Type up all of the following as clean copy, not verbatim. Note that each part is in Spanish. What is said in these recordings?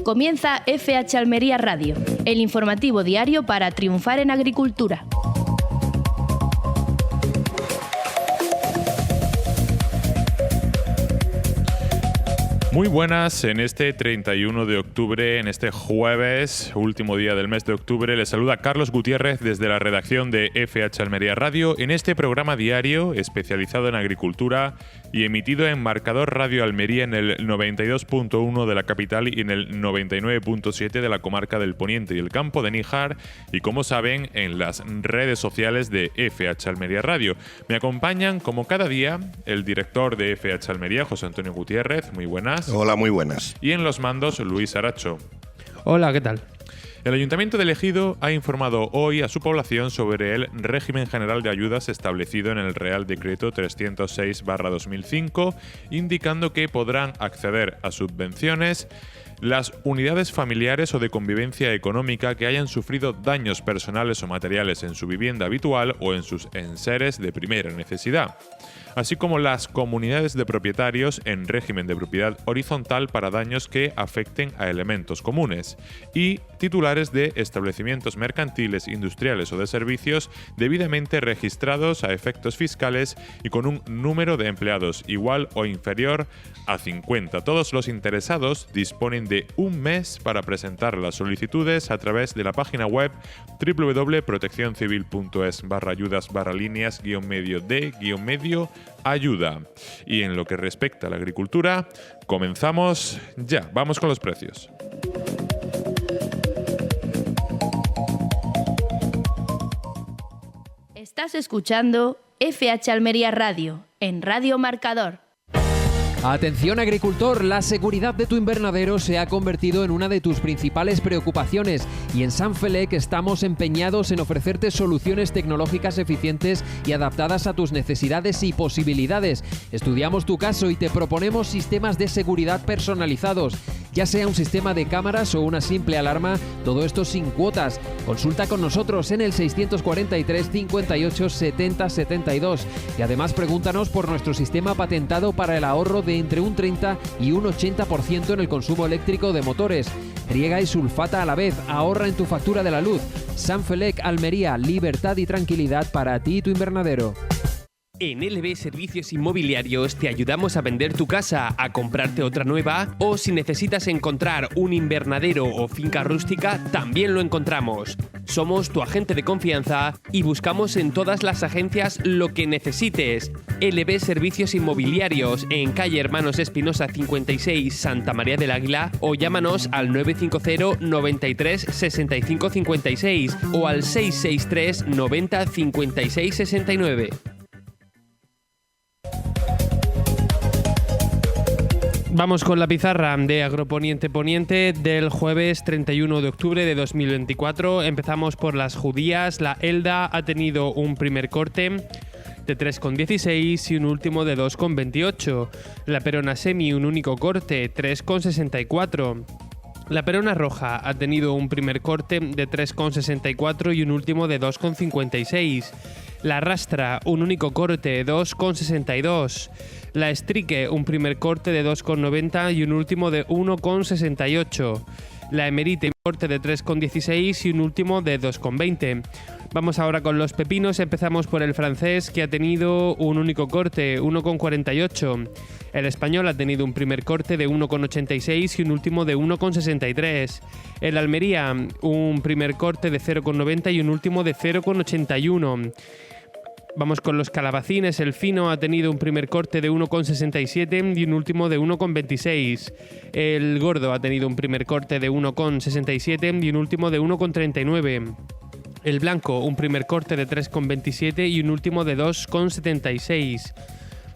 Comienza FH Almería Radio, el informativo diario para triunfar en agricultura. Muy buenas, en este 31 de octubre, en este jueves, último día del mes de octubre, les saluda Carlos Gutiérrez desde la redacción de FH Almería Radio en este programa diario especializado en agricultura y emitido en Marcador Radio Almería en el 92.1 de la capital y en el 99.7 de la comarca del Poniente y el Campo de Níjar y, como saben, en las redes sociales de FH Almería Radio. Me acompañan, como cada día, el director de FH Almería, José Antonio Gutiérrez. Muy buenas. Hola, muy buenas. Y en los mandos, Luis Aracho. Hola, ¿qué tal? El Ayuntamiento de Ejido ha informado hoy a su población sobre el régimen general de ayudas establecido en el Real Decreto 306/2005, indicando que podrán acceder a subvenciones las unidades familiares o de convivencia económica que hayan sufrido daños personales o materiales en su vivienda habitual o en sus enseres de primera necesidad, así como las comunidades de propietarios en régimen de propiedad horizontal para daños que afecten a elementos comunes, y titulares de establecimientos mercantiles, industriales o de servicios debidamente registrados a efectos fiscales y con un número de empleados igual o inferior a 50. Todos los interesados disponen de un mes para presentar las solicitudes a través de la página web www.proteccioncivil.es/ayudas/líneas-medio-ayuda. Y en lo que respecta a la agricultura, comenzamos ya. Vamos con los precios. Estás escuchando FH Almería Radio, en Radio Marcador. Atención agricultor, la seguridad de tu invernadero se ha convertido en una de tus principales preocupaciones y en Sanfelec estamos empeñados en ofrecerte soluciones tecnológicas eficientes y adaptadas a tus necesidades y posibilidades. Estudiamos tu caso y te proponemos sistemas de seguridad personalizados, ya sea un sistema de cámaras o una simple alarma, todo esto sin cuotas. Consulta con nosotros en el 643 58 70 72 y además pregúntanos por nuestro sistema patentado para el ahorro de entre un 30 y un 80% en el consumo eléctrico de motores. Riega y sulfata a la vez, ahorra en tu factura de la luz. Sanfelec Almería, libertad y tranquilidad para ti y tu invernadero. En LB Servicios Inmobiliarios te ayudamos a vender tu casa, a comprarte otra nueva o si necesitas encontrar un invernadero o finca rústica, también lo encontramos. Somos tu agente de confianza y buscamos en todas las agencias lo que necesites. LB Servicios Inmobiliarios en calle Hermanos Espinosa 56, Santa María del Águila, o llámanos al 950 93 65 56 o al 663 90 56 69. Vamos con la pizarra de Agroponiente Poniente del jueves 31 de octubre de 2024. Empezamos por las judías. La Elda ha tenido un primer corte de 3,16 y un último de 2,28. La Perona Semi un único corte, 3,64. La Perona Roja ha tenido un primer corte de 3,64 y un último de 2,56. La Rastra un único corte, 2,62. La Estrique un primer corte de 2,90 y un último de 1,68. La Emerite un corte de 3,16 y un último de 2,20. Vamos ahora con los pepinos. Empezamos por el francés, que ha tenido un único corte, 1,48. El español ha tenido un primer corte de 1,86 y un último de 1,63. El Almería un primer corte de 0,90 y un último de 0,81. Vamos con los calabacines. El fino ha tenido un primer corte de 1,67 y un último de 1,26. El gordo ha tenido un primer corte de 1,67 y un último de 1,39. El blanco un primer corte de 3,27 y un último de 2,76.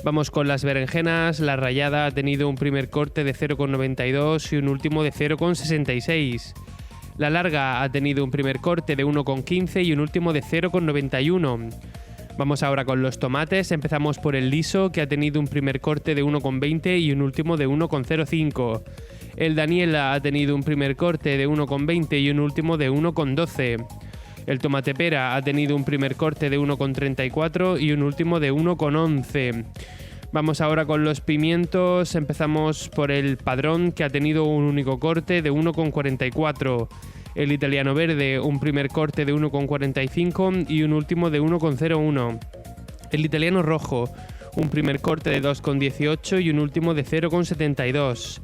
Vamos con las berenjenas. La rallada ha tenido un primer corte de 0,92 y un último de 0,66. La larga ha tenido un primer corte de 1,15 y un último de 0,91. Vamos ahora con los tomates. Empezamos por el liso, que ha tenido un primer corte de 1,20 y un último de 1,05. El Daniela ha tenido un primer corte de 1,20 y un último de 1,12. El tomate pera ha tenido un primer corte de 1,34 y un último de 1,11. Vamos ahora con los pimientos. Empezamos por el Padrón, que ha tenido un único corte de 1,44. El Italiano Verde, un primer corte de 1,45 y un último de 1,01. El Italiano Rojo, un primer corte de 2,18 y un último de 0,72.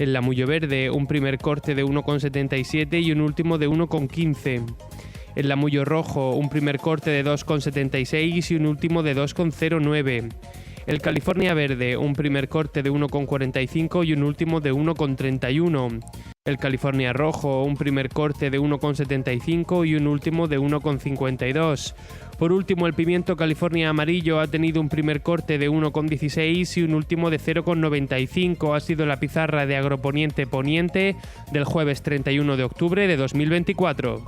El Lamullo Verde, un primer corte de 1,77 y un último de 1,15. El Lamullo Rojo, un primer corte de 2,76 y un último de 2,09. El California Verde, un primer corte de 1,45 y un último de 1,31. El California Rojo, un primer corte de 1,75 y un último de 1,52. Por último, el Pimiento California Amarillo ha tenido un primer corte de 1,16 y un último de 0,95. Ha sido la pizarra de Agroponiente Poniente del jueves 31 de octubre de 2024.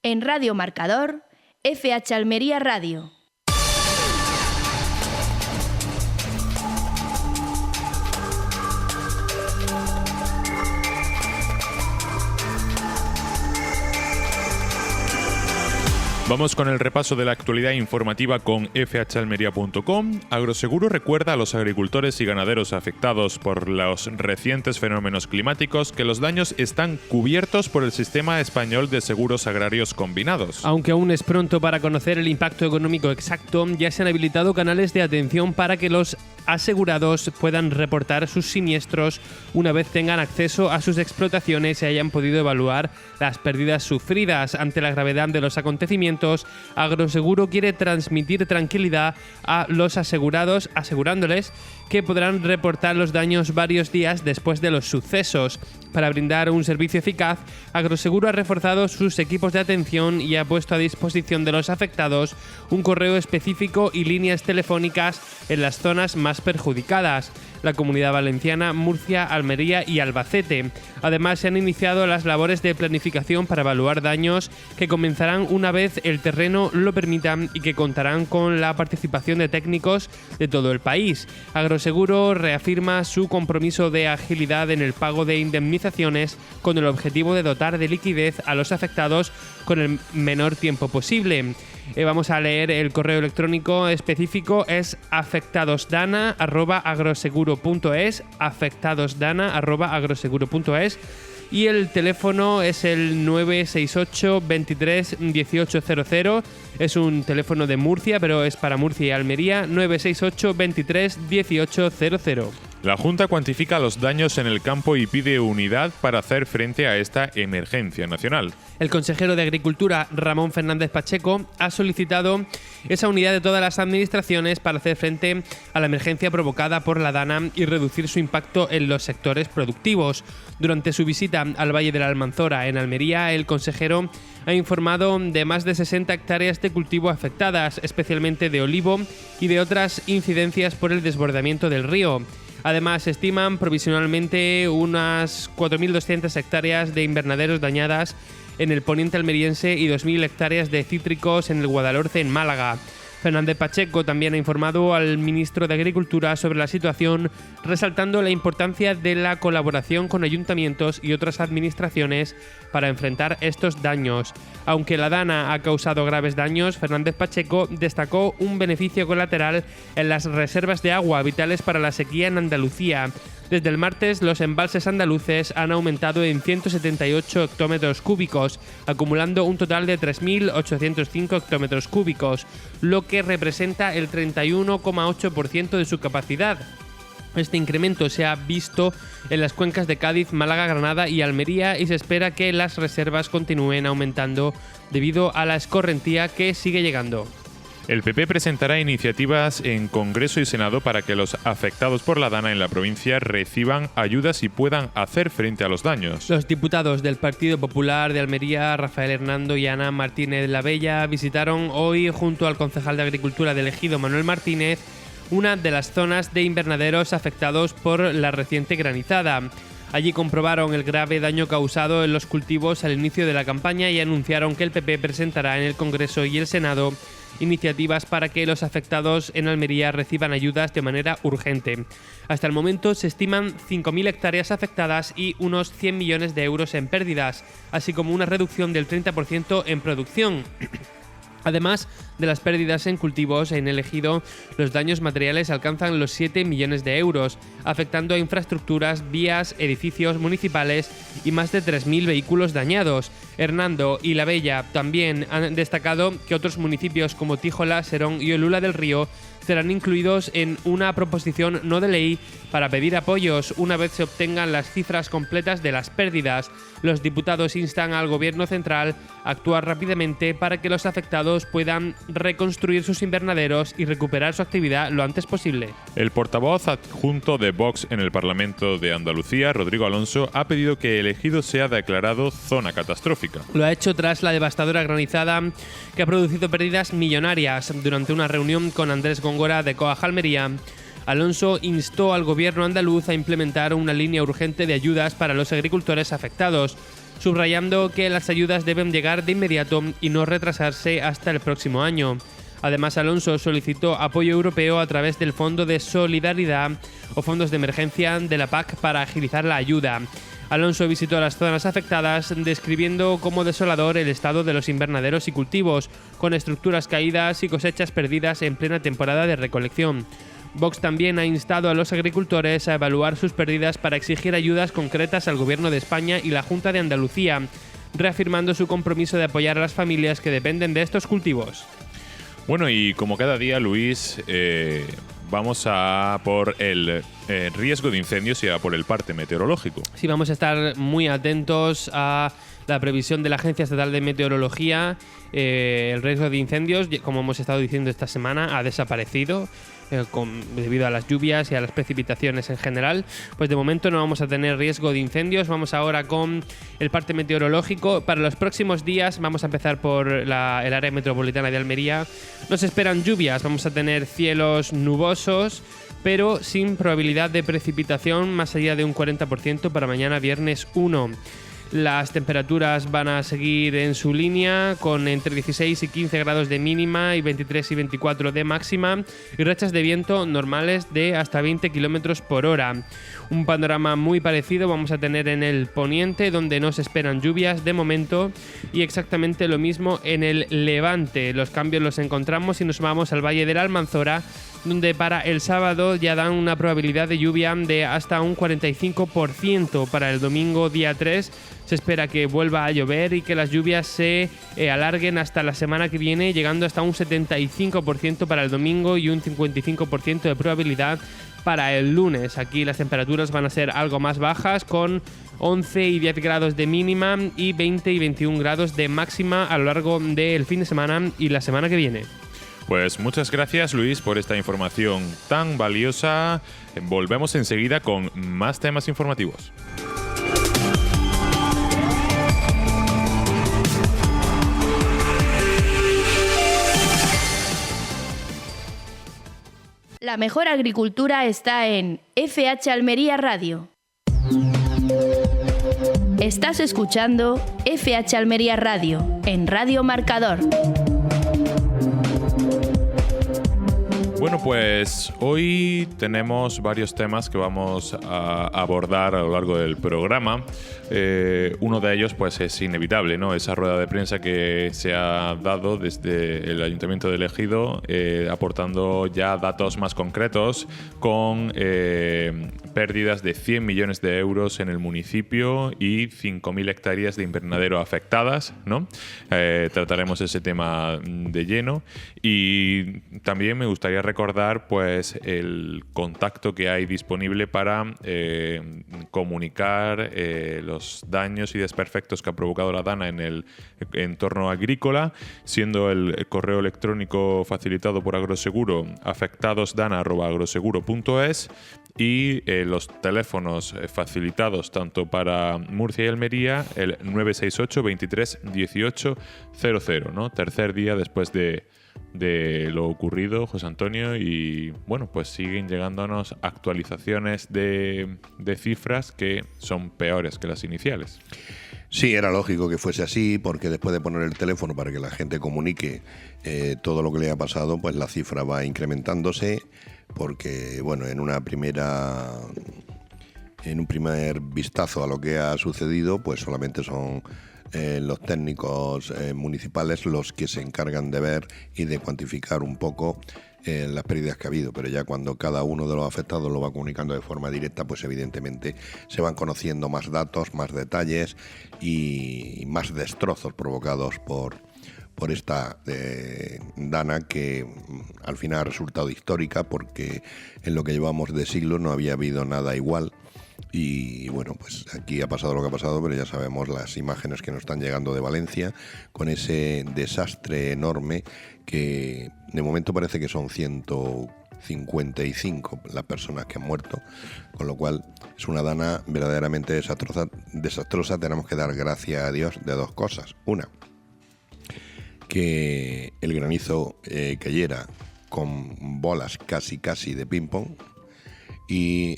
En Radio Marcador, FH Almería Radio. Vamos con el repaso de la actualidad informativa con fhalmería.com. Agroseguro recuerda a los agricultores y ganaderos afectados por los recientes fenómenos climáticos que los daños están cubiertos por el Sistema Español de Seguros Agrarios Combinados. Aunque aún es pronto para conocer el impacto económico exacto, ya se han habilitado canales de atención para que los asegurados puedan reportar sus siniestros una vez tengan acceso a sus explotaciones y hayan podido evaluar las pérdidas sufridas. Ante la gravedad de los acontecimientos, Agroseguro quiere transmitir tranquilidad a los asegurados, asegurándoles que podrán reportar los daños varios días después de los sucesos. Para brindar un servicio eficaz, Agroseguro ha reforzado sus equipos de atención y ha puesto a disposición de los afectados un correo específico y líneas telefónicas en las zonas más perjudicadas: la Comunidad Valenciana, Murcia, Almería y Albacete. Además, se han iniciado las labores de planificación para evaluar daños que comenzarán una vez el terreno lo permita y que contarán con la participación de técnicos de todo el país. Agroseguro reafirma su compromiso de agilidad en el pago de indemnizaciones con el objetivo de dotar de liquidez a los afectados con el menor tiempo posible. Vamos a leer el correo electrónico específico, es afectadosdana@agroseguro.es, afectadosdana@agroseguro.es, y el teléfono es el 968 23 1800. Es un teléfono de Murcia, pero es para Murcia y Almería, 968 23 1800. La Junta cuantifica los daños en el campo y pide unidad para hacer frente a esta emergencia nacional. El consejero de Agricultura, Ramón Fernández Pacheco, ha solicitado esa unidad de todas las administraciones para hacer frente a la emergencia provocada por la Dana y reducir su impacto en los sectores productivos. Durante su visita al Valle de la Almanzora, en Almería, el consejero ha informado de más de 60 hectáreas de cultivo afectadas, especialmente de olivo y de otras incidencias por el desbordamiento del río. Además, se estiman provisionalmente unas 4.200 hectáreas de invernaderos dañadas en el poniente almeriense y 2.000 hectáreas de cítricos en el Guadalhorce, en Málaga. Fernández Pacheco también ha informado al ministro de Agricultura sobre la situación, resaltando la importancia de la colaboración con ayuntamientos y otras administraciones para enfrentar estos daños. Aunque la Dana ha causado graves daños, Fernández Pacheco destacó un beneficio colateral en las reservas de agua vitales para la sequía en Andalucía. Desde el martes, los embalses andaluces han aumentado en 178 hectómetros cúbicos, acumulando un total de 3.805 hectómetros cúbicos, lo que representa el 31,8% de su capacidad. Este incremento se ha visto en las cuencas de Cádiz, Málaga, Granada y Almería, y se espera que las reservas continúen aumentando debido a la escorrentía que sigue llegando. El PP presentará iniciativas en Congreso y Senado para que los afectados por la Dana en la provincia reciban ayudas y puedan hacer frente a los daños. Los diputados del Partido Popular de Almería, Rafael Hernando y Ana Martínez Lavella, visitaron hoy, junto al concejal de Agricultura del Ejido, Manuel Martínez, una de las zonas de invernaderos afectados por la reciente granizada. Allí comprobaron el grave daño causado en los cultivos al inicio de la campaña y anunciaron que el PP presentará en el Congreso y el Senado iniciativas para que los afectados en Almería reciban ayudas de manera urgente. Hasta el momento se estiman 5.000 hectáreas afectadas y unos 100 millones de euros en pérdidas, así como una reducción del 30% en producción. Además de las pérdidas en cultivos en el ejido, los daños materiales alcanzan los 7 millones de euros, afectando a infraestructuras, vías, edificios municipales y más de 3.000 vehículos dañados. Hernando y La Bella también han destacado que otros municipios como Tíjola, Serón y Olula del Río serán incluidos en una proposición no de ley para pedir apoyos una vez se obtengan las cifras completas de las pérdidas. Los diputados instan al Gobierno central a actuar rápidamente para que los afectados puedan reconstruir sus invernaderos y recuperar su actividad lo antes posible. El portavoz adjunto de Vox en el Parlamento de Andalucía, Rodrigo Alonso, ha pedido que el ejido sea declarado zona catastrófica. Lo ha hecho tras la devastadora granizada que ha producido pérdidas millonarias. Durante una reunión con Andrés Góngora de Coag Almería, Alonso instó al gobierno andaluz a implementar una línea urgente de ayudas para los agricultores afectados, subrayando que las ayudas deben llegar de inmediato y no retrasarse hasta el próximo año. Además, Alonso solicitó apoyo europeo a través del Fondo de Solidaridad o fondos de emergencia de la PAC para agilizar la ayuda. Alonso visitó las zonas afectadas, describiendo como desolador el estado de los invernaderos y cultivos, con estructuras caídas y cosechas perdidas en plena temporada de recolección. Vox también ha instado a los agricultores a evaluar sus pérdidas para exigir ayudas concretas al Gobierno de España y la Junta de Andalucía, reafirmando su compromiso de apoyar a las familias que dependen de estos cultivos. Bueno, y como cada día, Luis, vamos a por el riesgo de incendios y a por el parte meteorológico. Sí, vamos a estar muy atentos a la previsión de la Agencia Estatal de Meteorología. El riesgo de incendios, como hemos estado diciendo esta semana, ha desaparecido debido a las lluvias y a las precipitaciones en general. Pues de momento no vamos a tener riesgo de incendios. Vamos ahora con el parte meteorológico. Para los próximos días vamos a empezar por el área metropolitana de Almería. Nos esperan lluvias, vamos a tener cielos nubosos, pero sin probabilidad de precipitación más allá de un 40% para mañana viernes 1. Las temperaturas van a seguir en su línea, con entre 16 y 15 grados de mínima y 23 y 24 de máxima, y rachas de viento normales de hasta 20 km por hora. Un panorama muy parecido vamos a tener en el poniente, donde no se esperan lluvias de momento, y exactamente lo mismo en el levante. Los cambios los encontramos si nos vamos al Valle de la Almanzora, donde para el sábado ya dan una probabilidad de lluvia de hasta un 45%. Para el domingo día 3 se espera que vuelva a llover y que las lluvias se alarguen hasta la semana que viene, llegando hasta un 75% para el domingo y un 55% de probabilidad para el lunes. Aquí las temperaturas van a ser algo más bajas, con 11 y 10 grados de mínima y 20 y 21 grados de máxima a lo largo del fin de semana y la semana que viene. Pues muchas gracias, Luis, por esta información tan valiosa. Volvemos enseguida con más temas informativos. La mejor agricultura está en FH Almería Radio. Estás escuchando FH Almería Radio en Radio Marcador. Bueno, pues hoy tenemos varios temas que vamos a abordar a lo largo del programa. Uno de ellos pues es inevitable, ¿no? Esa rueda de prensa que se ha dado desde el Ayuntamiento del Ejido, aportando ya datos más concretos con pérdidas de 100 millones de euros en el municipio y 5.000 hectáreas de invernadero afectadas, ¿no? Trataremos ese tema de lleno, y también me gustaría recordar pues el contacto que hay disponible para comunicar los daños y desperfectos que ha provocado la DANA en el entorno agrícola, siendo el correo electrónico facilitado por Agroseguro afectadosdana@agroseguro.es, y los teléfonos facilitados tanto para Murcia y Almería, el 968 23 18 00, ¿no? Tercer día después de lo ocurrido, José Antonio, y bueno, pues siguen llegándonos actualizaciones de cifras que son peores que las iniciales. Sí, era lógico que fuese así, porque después de poner el teléfono para que la gente comunique todo lo que le ha pasado, pues la cifra va incrementándose, porque bueno, en un primer vistazo a lo que ha sucedido, pues solamente son los técnicos municipales los que se encargan de ver y de cuantificar un poco las pérdidas que ha habido, pero ya cuando cada uno de los afectados lo va comunicando de forma directa, pues evidentemente se van conociendo más datos, más detalles y más destrozos provocados por esta dana, que al final ha resultado histórica, porque en lo que llevamos de siglo no había habido nada igual. Y bueno, pues aquí ha pasado lo que ha pasado, pero ya sabemos las imágenes que nos están llegando de Valencia, con ese desastre enorme, que de momento parece que son 155 las personas que han muerto, con lo cual es una dana verdaderamente desastrosa. Tenemos que dar gracias a Dios de dos cosas. Una, que el granizo cayera con bolas casi de ping-pong. Y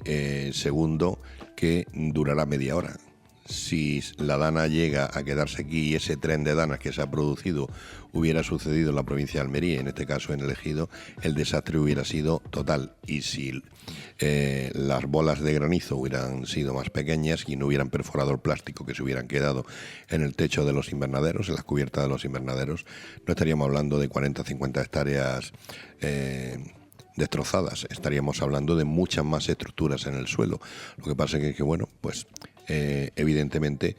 segundo, que durará media hora. Si la dana llega a quedarse aquí y ese tren de danas que se ha producido hubiera sucedido en la provincia de Almería, en este caso en el Ejido, el desastre hubiera sido total. Y si las bolas de granizo hubieran sido más pequeñas y no hubieran perforado el plástico, que se hubieran quedado en el techo de los invernaderos, en las cubiertas de los invernaderos, no estaríamos hablando de 40-50 hectáreas destrozadas, estaríamos hablando de muchas más estructuras en el suelo. Lo que pasa es que bueno, pues evidentemente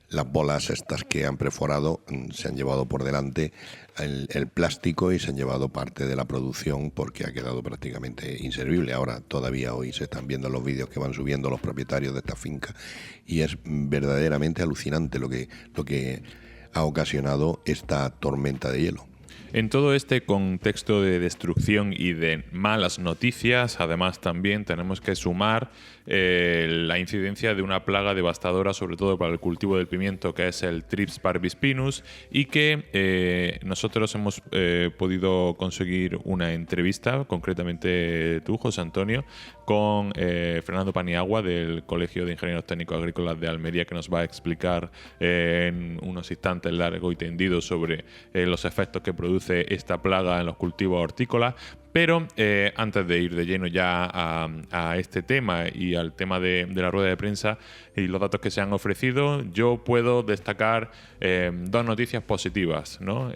las bolas estas que han perforado se han llevado por delante el plástico y se han llevado parte de la producción, porque ha quedado prácticamente inservible. Ahora todavía hoy se están viendo los vídeos que van subiendo los propietarios de esta finca y es verdaderamente alucinante lo que ha ocasionado esta tormenta de hielo. En todo este contexto de destrucción y de malas noticias, además también tenemos que sumar la incidencia de una plaga devastadora, sobre todo para el cultivo del pimiento, que es el Thrips parvispinus, y que nosotros hemos podido conseguir una entrevista, concretamente tú, José Antonio, con Fernando Paniagua del Colegio de Ingenieros Técnicos Agrícolas de Almería, que nos va a explicar en unos instantes largo y tendido sobre los efectos que produce esta plaga en los cultivos hortícolas. Pero antes de ir de lleno ya a este tema y al tema de la rueda de prensa y los datos que se han ofrecido, yo puedo destacar dos noticias positivas, ¿no?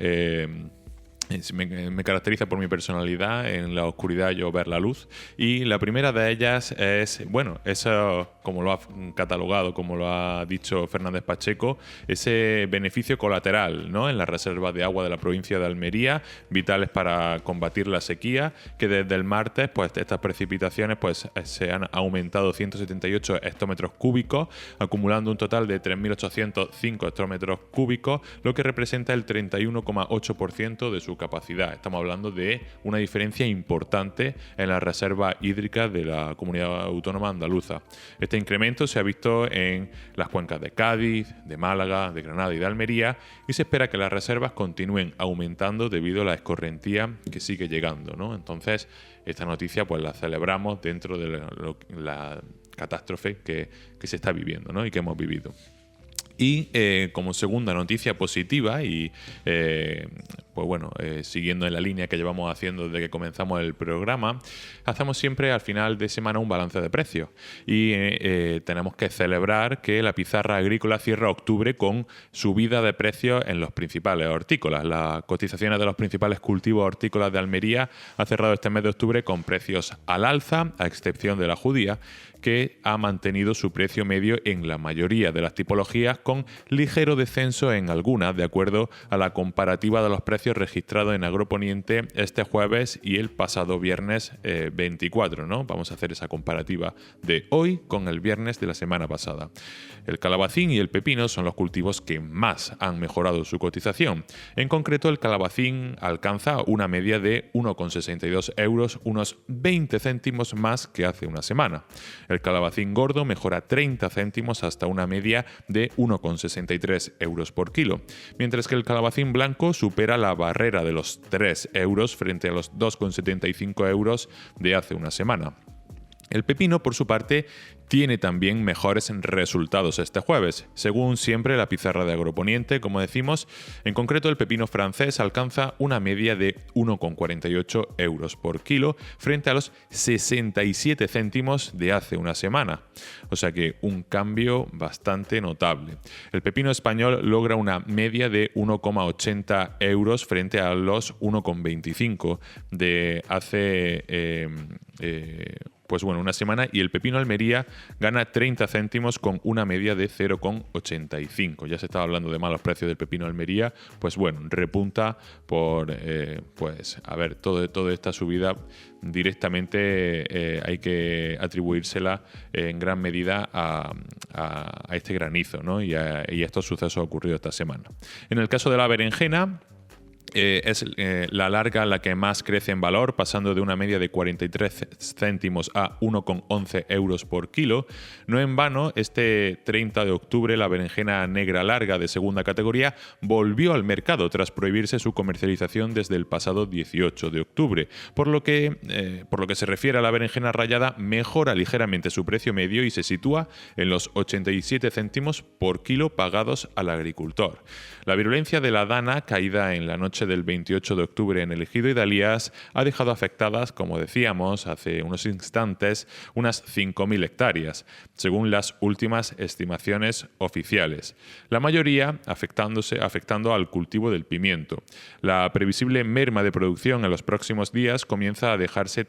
Me caracteriza por mi personalidad, en la oscuridad yo ver la luz, y la primera de ellas es, bueno, eso, como lo ha catalogado, como lo ha dicho Fernández Pacheco, ese beneficio colateral, ¿no?, en las reservas de agua de la provincia de Almería, vitales para combatir la sequía, que desde el martes pues estas precipitaciones pues se han aumentado 178 hectómetros cúbicos, acumulando un total de 3.805 hectómetros cúbicos, lo que representa el 31,8% de su capacidad. Estamos hablando de una diferencia importante en la reserva hídrica de la comunidad autónoma andaluza. Este incremento se ha visto en las cuencas de Cádiz, de Málaga, de Granada y de Almería, y se espera que las reservas continúen aumentando debido a la escorrentía que sigue llegando, ¿no? Entonces, esta noticia pues la celebramos dentro de la catástrofe que se está viviendo, ¿no?, y que hemos vivido. Y como segunda noticia positiva y pues bueno, siguiendo en la línea que llevamos haciendo desde que comenzamos el programa, hacemos siempre al final de semana un balance de precios y tenemos que celebrar que la pizarra agrícola cierra octubre con subida de precios en los principales hortícolas. Las cotizaciones de los principales cultivos hortícolas de Almería ha cerrado este mes de octubre con precios al alza, a excepción de la judía, que ha mantenido su precio medio en la mayoría de las tipologías, con ligero descenso en algunas, de acuerdo a la comparativa de los precios registrados en Agroponiente este jueves y el pasado viernes 24, ¿no? Vamos a hacer esa comparativa de hoy con el viernes de la semana pasada. El calabacín y el pepino son los cultivos que más han mejorado su cotización. En concreto, el calabacín alcanza una media de 1,62 euros, unos 20 céntimos más que hace una semana. El calabacín gordo mejora 30 céntimos hasta una media de 1,63 euros por kilo, mientras que el calabacín blanco supera la barrera de los 3 euros frente a los 2,75 euros de hace una semana. El pepino, por su parte, tiene también mejores resultados este jueves. Según siempre la pizarra de Agroponiente, como decimos, en concreto el pepino francés alcanza una media de 1,48 euros por kilo frente a los 67 céntimos de hace una semana. O sea que un cambio bastante notable. El pepino español logra una media de 1,80 euros frente a los 1,25 de hace una semana, y el pepino Almería gana 30 céntimos con una media de 0,85. Ya se estaba hablando de malos precios del pepino Almería, pues bueno, repunta por, toda esta subida directamente hay que atribuírsela en gran medida a este granizo, ¿no? y a estos sucesos ocurridos esta semana. En el caso de la berenjena, es la larga la que más crece en valor, pasando de una media de 43 céntimos a 1,11 euros por kilo. No en vano, este 30 de octubre la berenjena negra larga de segunda categoría volvió al mercado tras prohibirse su comercialización desde el pasado 18 de octubre. Por lo que se refiere a la berenjena rallada, mejora ligeramente su precio medio y se sitúa en los 87 céntimos por kilo pagados al agricultor. La virulencia de la dana, caída en la noche del 28 de octubre en el ejido Hidalías, ha dejado afectadas, como decíamos hace unos instantes, unas 5.000 hectáreas, según las últimas estimaciones oficiales. La mayoría afectando al cultivo del pimiento. La previsible merma de producción en los próximos días comienza a dejarse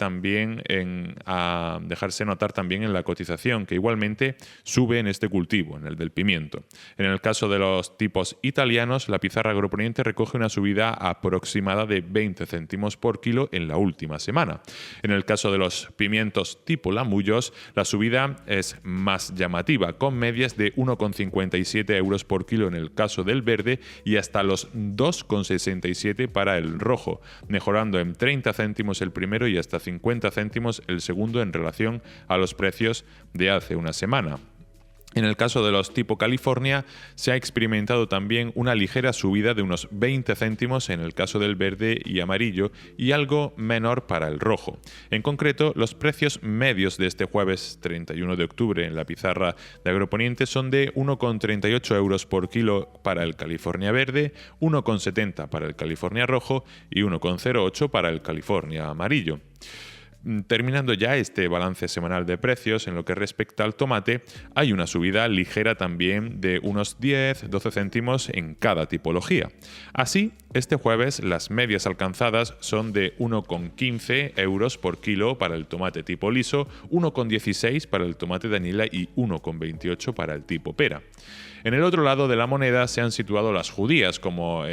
notar también en la cotización, que igualmente sube en este cultivo, en el del pimiento. En el caso de los tipos italianos, la pizarra Agroponiente recoge una subida aproximada de 20 céntimos por kilo en la última semana. En el caso de los pimientos tipo Lamullos, la subida es más llamativa, con medias de 1,57 euros por kilo en el caso del verde y hasta los 2,67 para el rojo, mejorando en 30 céntimos el primero y hasta 50 céntimos el segundo en relación a los precios de hace una semana. En el caso de los tipo California, se ha experimentado también una ligera subida de unos 20 céntimos en el caso del verde y amarillo y algo menor para el rojo. En concreto, los precios medios de este jueves 31 de octubre en la pizarra de Agroponiente son de 1,38 euros por kilo para el California verde, 1,70 para el California rojo y 1,08 para el California amarillo. Terminando ya este balance semanal de precios, en lo que respecta al tomate, hay una subida ligera también de unos 10-12 céntimos en cada tipología. Así, este jueves las medias alcanzadas son de 1,15 euros por kilo para el tomate tipo liso, 1,16 para el tomate de anila y 1,28 para el tipo pera. En el otro lado de la moneda se han situado las judías, como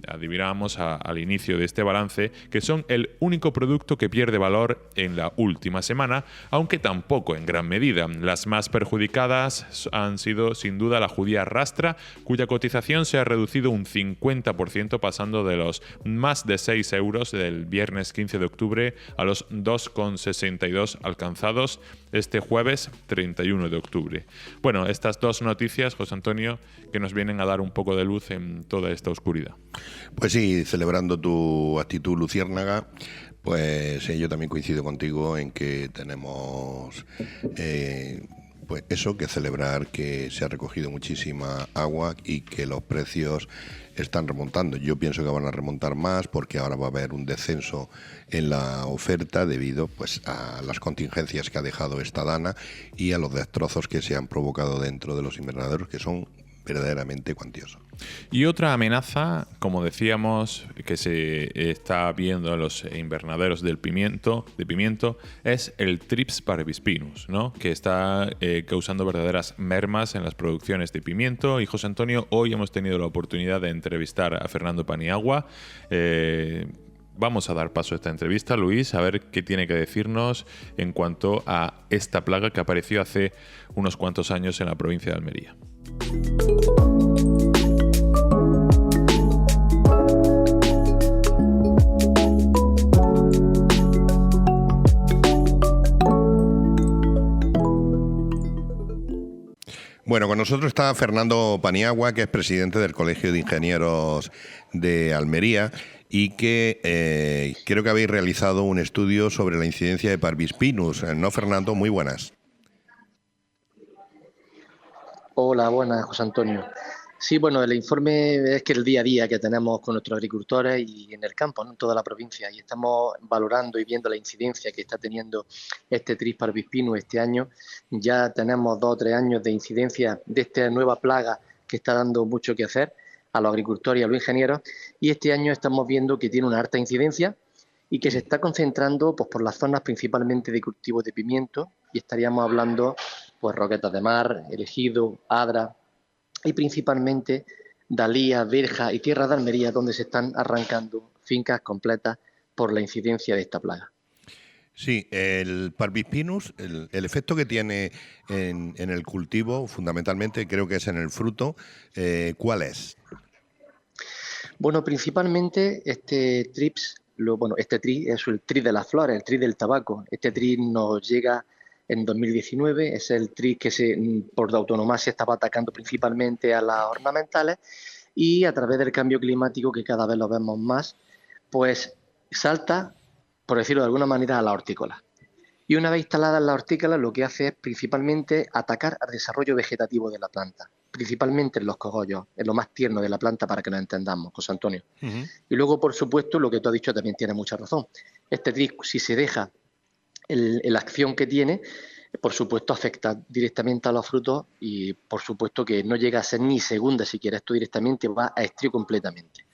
adivinábamos al inicio de este balance, que son el único producto que pierde valor en la última semana, aunque tampoco en gran medida. Las más perjudicadas han sido sin duda la judía rastra, cuya cotización se ha reducido un 50%, pasando de los más de 6 euros del viernes 15 de octubre a los 2,62 alcanzados este jueves 31 de octubre. Bueno, estas dos noticias, José Antonio, que nos vienen a dar un poco de luz en toda esta oscuridad. Pues sí, celebrando tu actitud luciérnaga, pues yo también coincido contigo en que tenemos pues eso, que celebrar que se ha recogido muchísima agua y que los precios están remontando. Yo pienso que van a remontar más porque ahora va a haber un descenso en la oferta debido pues a las contingencias que ha dejado esta dana y a los destrozos que se han provocado dentro de los invernaderos, que son verdaderamente cuantiosos. Y otra amenaza, como decíamos, que se está viendo en los invernaderos de pimiento, es el Thrips parvispinus, ¿no? Que está causando verdaderas mermas en las producciones de pimiento. Y José Antonio, hoy hemos tenido la oportunidad de entrevistar a Fernando Paniagua. Vamos a dar paso a esta entrevista, Luis, a ver qué tiene que decirnos en cuanto a esta plaga que apareció hace unos cuantos años en la provincia de Almería. Bueno, con nosotros está Fernando Paniagua, que es presidente del Colegio de Ingenieros de Almería y que creo que habéis realizado un estudio sobre la incidencia de Parvispinus. ¿No, Fernando? Muy buenas. Hola, buenas, José Antonio. Sí, bueno, el informe es que el día a día que tenemos con nuestros agricultores y en el campo, ¿no? En toda la provincia, y estamos valorando y viendo la incidencia que está teniendo este Tris parvispinus este año. Ya tenemos 2 o 3 años de incidencia de esta nueva plaga que está dando mucho que hacer a los agricultores y a los ingenieros, y este año estamos viendo que tiene una alta incidencia y que se está concentrando pues, por las zonas principalmente de cultivos de pimiento, y estaríamos hablando pues Roquetas de Mar, El Ejido, Adra, y principalmente Dalía, Berja y Tierra de Almería, donde se están arrancando fincas completas por la incidencia de esta plaga. Sí, el Parvispinus, el efecto que tiene en el cultivo, fundamentalmente creo que es en el fruto, ¿cuál es? Bueno, principalmente este TRIPS, este TRI es el TRI de las flores, el TRI del tabaco. Este TRI nos llega en 2019, es el TRI que por autonomía se estaba atacando principalmente a las ornamentales, y a través del cambio climático, que cada vez lo vemos más, pues salta, por decirlo de alguna manera, a la hortícola. Y una vez instalada en la hortícola, lo que hace es principalmente atacar al desarrollo vegetativo de la planta, principalmente en los cogollos, en lo más tierno de la planta, para que nos entendamos, José Antonio. Y luego, por supuesto, lo que tú has dicho también tiene mucha razón. Este TRI, si se deja la acción que tiene, por supuesto afecta directamente a los frutos, y por supuesto que no llega a ser ni segunda, si quieres tú, directamente va a estrío completamente.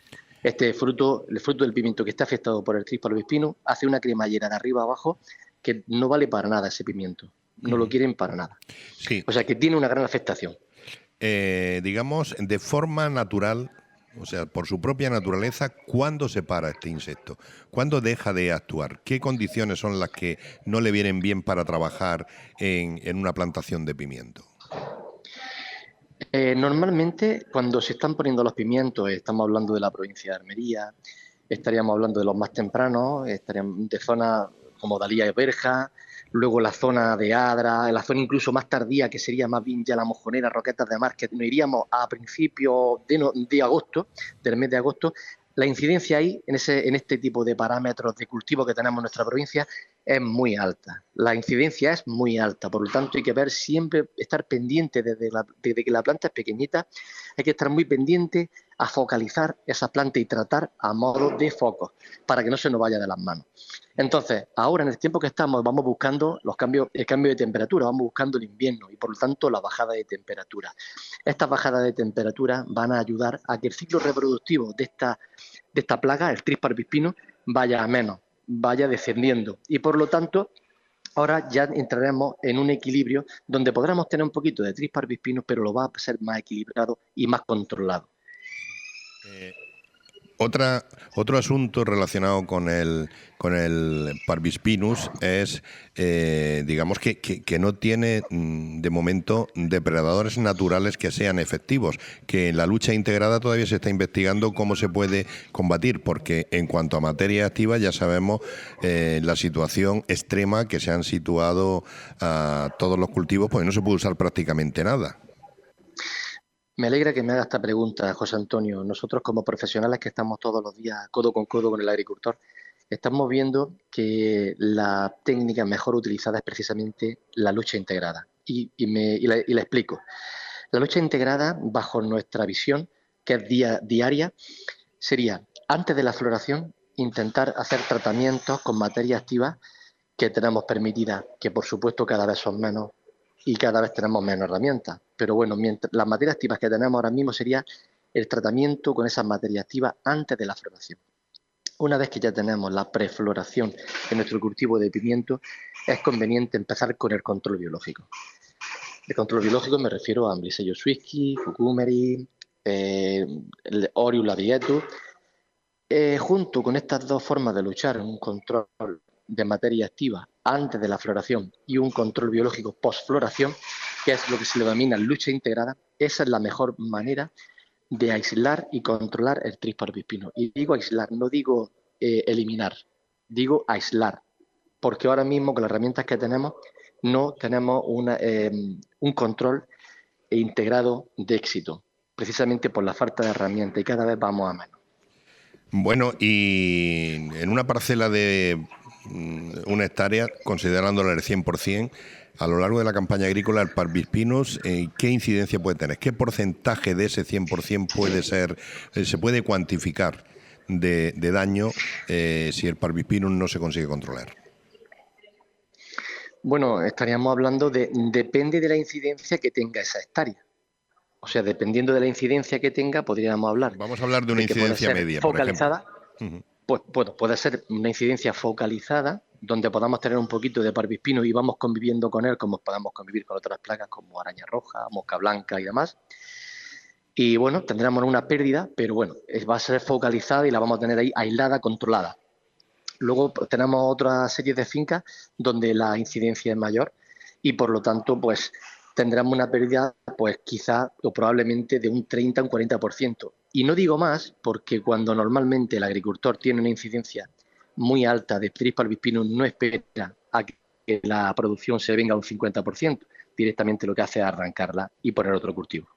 Este fruto, el fruto del pimiento que está afectado por el Tris parvispinus, hace una cremallera de arriba a abajo que no vale para nada ese pimiento, no lo quieren para nada. Sí. O sea que tiene una gran afectación. Digamos, de forma natural, o sea, por su propia naturaleza, ¿cuándo se para este insecto? ¿Cuándo deja de actuar? ¿Qué condiciones son las que no le vienen bien para trabajar en una plantación de pimiento? Normalmente, cuando se están poniendo los pimientos, estamos hablando de la provincia de Almería, estaríamos hablando de los más tempranos, estaríamos de zonas como Dalía y Berja, luego la zona de Adra, la zona incluso más tardía, que sería más bien ya la Mojonera, Roquetas de Mar, que nos iríamos a principios de agosto, del mes de agosto. La incidencia ahí, en este tipo de parámetros de cultivo que tenemos en nuestra provincia, es muy alta. La incidencia es muy alta, por lo tanto hay que ver siempre, estar pendiente desde que la planta es pequeñita, hay que estar muy pendiente a focalizar esa planta y tratar a modo de foco, para que no se nos vaya de las manos. Entonces, ahora en el tiempo que estamos, vamos buscando el cambio de temperatura, vamos buscando el invierno y por lo tanto la bajada de temperatura. Estas bajadas de temperatura van a ayudar a que el ciclo reproductivo de esta plaga, el Tris parvispinus, vaya a menos, vaya descendiendo, y por lo tanto ahora ya entraremos en un equilibrio donde podremos tener un poquito de Tris parvispinus, pero lo va a ser más equilibrado y más controlado. Otro asunto relacionado con el Parvispinus es, digamos, que no tiene de momento depredadores naturales que sean efectivos, que en la lucha integrada todavía se está investigando cómo se puede combatir, porque en cuanto a materia activa ya sabemos la situación extrema que se han situado a todos los cultivos, pues no se puede usar prácticamente nada. Me alegra que me haga esta pregunta, José Antonio. Nosotros, como profesionales que estamos todos los días codo con el agricultor, estamos viendo que la técnica mejor utilizada es precisamente la lucha integrada. Y la explico. La lucha integrada, bajo nuestra visión, que es diaria, sería, antes de la floración, intentar hacer tratamientos con materia activa que tenemos permitidas, que por supuesto cada vez son menos y cada vez tenemos menos herramientas. Pero bueno, las materias activas que tenemos ahora mismo sería el tratamiento con esas materias activas antes de la floración. Una vez que ya tenemos la prefloración en nuestro cultivo de pimiento, es conveniente empezar con el control biológico. El control biológico me refiero a Amblyssella swiftki, Cucumeri, Orius labiatus. Junto con estas dos formas de luchar, un control de materia activa antes de la floración y un control biológico post-floración, que es lo que se denomina lucha integrada, esa es la mejor manera de aislar y controlar el Tris parvispinus. Y digo aislar, no digo eliminar, digo aislar, porque ahora mismo con las herramientas que tenemos no tenemos un control integrado de éxito, precisamente por la falta de herramientas, y cada vez vamos a menos. Bueno, y en una parcela de 1 hectárea, considerándola el 100%, a lo largo de la campaña agrícola, el Parvispinus, ¿qué incidencia puede tener? ¿Qué porcentaje de ese 100% puede ser, se puede cuantificar de daño si el Parvispinus no se consigue controlar? Bueno, estaríamos hablando depende de la incidencia que tenga esa hectárea. O sea, dependiendo de la incidencia que tenga, podríamos hablar. Vamos a hablar de una que puede incidencia ser media, focalizada, por ejemplo. pues bueno, puede ser una incidencia focalizada, donde podamos tener un poquito de parvispino y vamos conviviendo con él como podamos convivir con otras plagas como araña roja, mosca blanca y demás. Y bueno, tendremos una pérdida, pero bueno, va a ser focalizada y la vamos a tener ahí aislada, controlada. Luego pues, tenemos otra serie de fincas donde la incidencia es mayor y por lo tanto pues tendremos una pérdida pues quizá o probablemente de un 30 a un 40%. Y no digo más porque cuando normalmente el agricultor tiene una incidencia muy alta de Pteris parvispinus no espera a que la producción se venga a un 50%, directamente lo que hace es arrancarla y poner otro cultivo.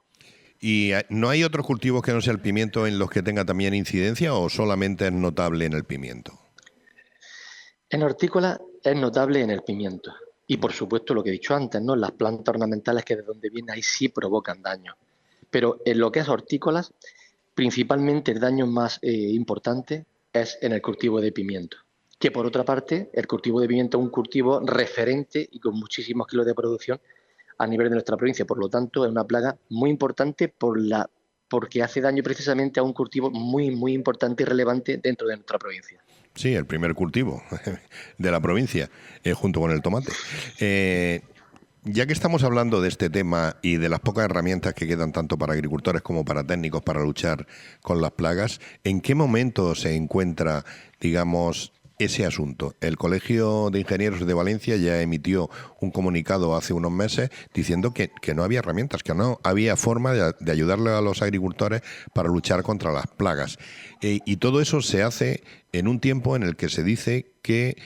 ¿Y no hay otros cultivos que no sea el pimiento en los que tenga también incidencia o solamente es notable en el pimiento? En hortícola es notable en el pimiento. Y por supuesto lo que he dicho antes, ¿no? Las plantas ornamentales que de donde vienen ahí sí provocan daño. Pero en lo que es hortícolas, principalmente el daño más importante es en el cultivo de pimiento. Que por otra parte, el cultivo de pimiento es un cultivo referente y con muchísimos kilos de producción a nivel de nuestra provincia. Por lo tanto, es una plaga muy importante porque hace daño precisamente a un cultivo muy, muy importante y relevante dentro de nuestra provincia. Sí, el primer cultivo de la provincia, junto con el tomate. Ya que estamos hablando de este tema y de las pocas herramientas que quedan tanto para agricultores como para técnicos para luchar con las plagas, ¿en qué momento se encuentra, digamos, ese asunto? El Colegio de Ingenieros de Valencia ya emitió un comunicado hace unos meses diciendo que no había herramientas, que no había forma de ayudarle a los agricultores para luchar contra las plagas. Y todo eso se hace en un tiempo en el que se dice que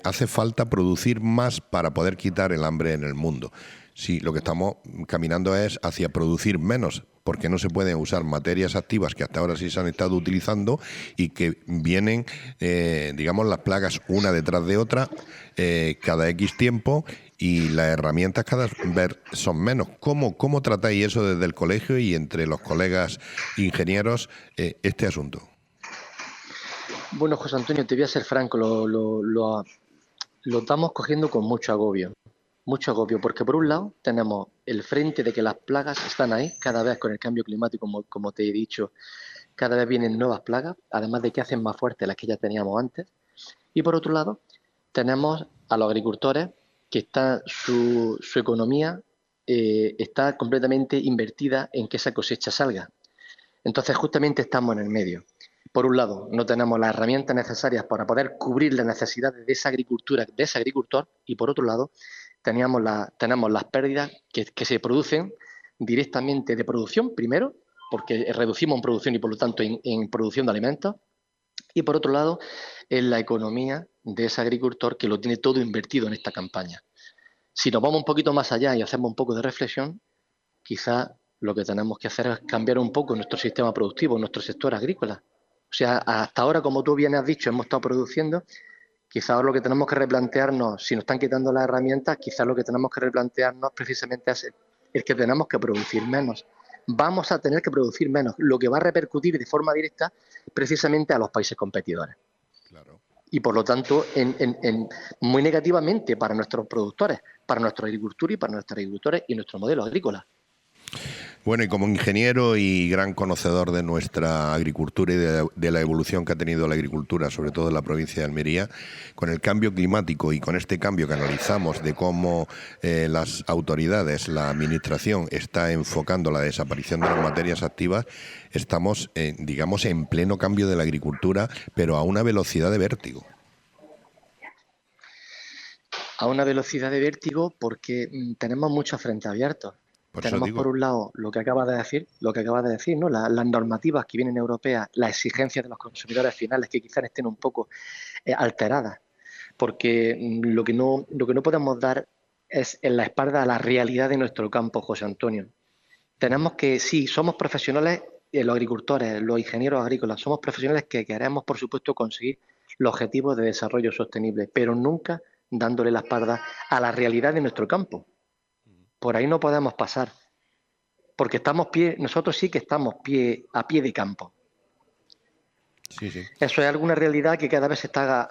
hace falta producir más para poder quitar el hambre en el mundo. Sí, lo que estamos caminando es hacia producir menos, porque no se pueden usar materias activas que hasta ahora sí se han estado utilizando y que vienen, digamos, las plagas una detrás de otra cada X tiempo y las herramientas cada vez son menos. ¿Cómo tratáis eso desde el colegio y entre los colegas ingenieros este asunto? Bueno, José Antonio, te voy a ser franco, lo estamos cogiendo con mucho agobio, porque por un lado tenemos el frente de que las plagas están ahí, cada vez con el cambio climático, como te he dicho, cada vez vienen nuevas plagas, además de que hacen más fuertes las que ya teníamos antes, y por otro lado tenemos a los agricultores que su economía está completamente invertida en que esa cosecha salga. Entonces justamente estamos en el medio. Por un lado, no tenemos las herramientas necesarias para poder cubrir las necesidades de esa agricultura, de ese agricultor, y por otro lado, tenemos las pérdidas que se producen directamente de producción, primero, porque reducimos en producción y por lo tanto en producción de alimentos, y por otro lado, en la economía de ese agricultor que lo tiene todo invertido en esta campaña. Si nos vamos un poquito más allá y hacemos un poco de reflexión, quizá lo que tenemos que hacer es cambiar un poco nuestro sistema productivo, nuestro sector agrícola. O sea, hasta ahora, como tú bien has dicho, hemos estado produciendo. Quizás ahora lo que tenemos que replantearnos, si nos están quitando las herramientas, quizás lo que tenemos que replantearnos precisamente es el que tenemos que producir menos. Vamos a tener que producir menos, lo que va a repercutir de forma directa precisamente a los países competidores. Claro. Y por lo tanto, muy negativamente para nuestros productores, para nuestra agricultura y para nuestros agricultores y nuestro modelo agrícola. Bueno, y como ingeniero y gran conocedor de nuestra agricultura y de la evolución que ha tenido la agricultura, sobre todo en la provincia de Almería, con el cambio climático y con este cambio que analizamos de cómo las autoridades, la administración está enfocando la desaparición de las materias activas, estamos, digamos, en pleno cambio de la agricultura, pero a una velocidad de vértigo. A una velocidad de vértigo porque tenemos muchos frentes abiertos. Tenemos por un lado lo que acabas de decir, ¿no? Las normativas que vienen europeas, las exigencias de los consumidores finales que quizás estén un poco alteradas, porque lo que no podemos dar es en la espalda a la realidad de nuestro campo, José Antonio. Tenemos que, sí, somos profesionales los agricultores, los ingenieros agrícolas, somos profesionales que queremos, por supuesto, conseguir los objetivos de desarrollo sostenible, pero nunca dándole la espalda a la realidad de nuestro campo. Por ahí no podemos pasar, porque nosotros sí que estamos a pie de campo. Sí, sí. Eso es alguna realidad que cada vez se está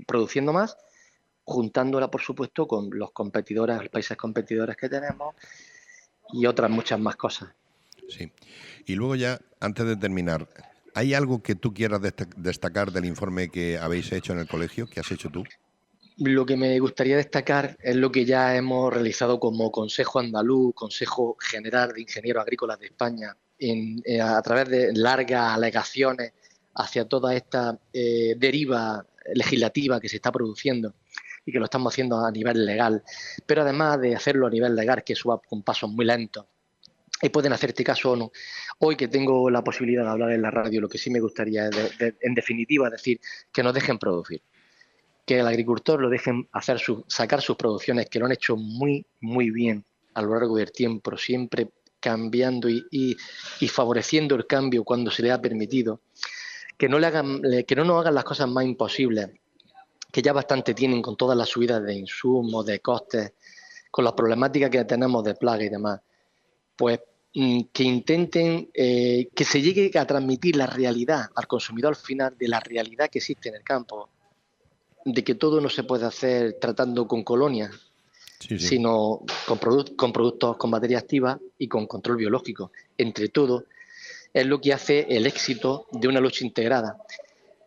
produciendo más, juntándola, por supuesto, con los competidores, los países competidores que tenemos y otras muchas más cosas. Sí. Y luego ya, antes de terminar, ¿hay algo que tú quieras destacar del informe que habéis hecho en el colegio, que has hecho tú? Lo que me gustaría destacar es lo que ya hemos realizado como Consejo Andaluz, Consejo General de Ingenieros Agrícolas de España, a través de largas alegaciones hacia toda esta deriva legislativa que se está produciendo y que lo estamos haciendo a nivel legal, pero además de hacerlo a nivel legal, que eso va con pasos muy lentos, y pueden hacerte caso o no. Hoy que tengo la posibilidad de hablar en la radio, lo que sí me gustaría es, en definitiva, decir que nos dejen producir, que el agricultor lo dejen sacar sus producciones, que lo han hecho muy, muy bien a lo largo del tiempo, siempre cambiando y favoreciendo el cambio cuando se le ha permitido, que no nos hagan las cosas más imposibles, que ya bastante tienen con todas las subidas de insumos, de costes, con las problemáticas que tenemos de plaga y demás. Pues que intenten que se llegue a transmitir la realidad al consumidor final de la realidad que existe en el campo, de que todo no se puede hacer tratando con colonias, sino con productos con materia activa y con control biológico. Entre todo, es lo que hace el éxito de una lucha integrada,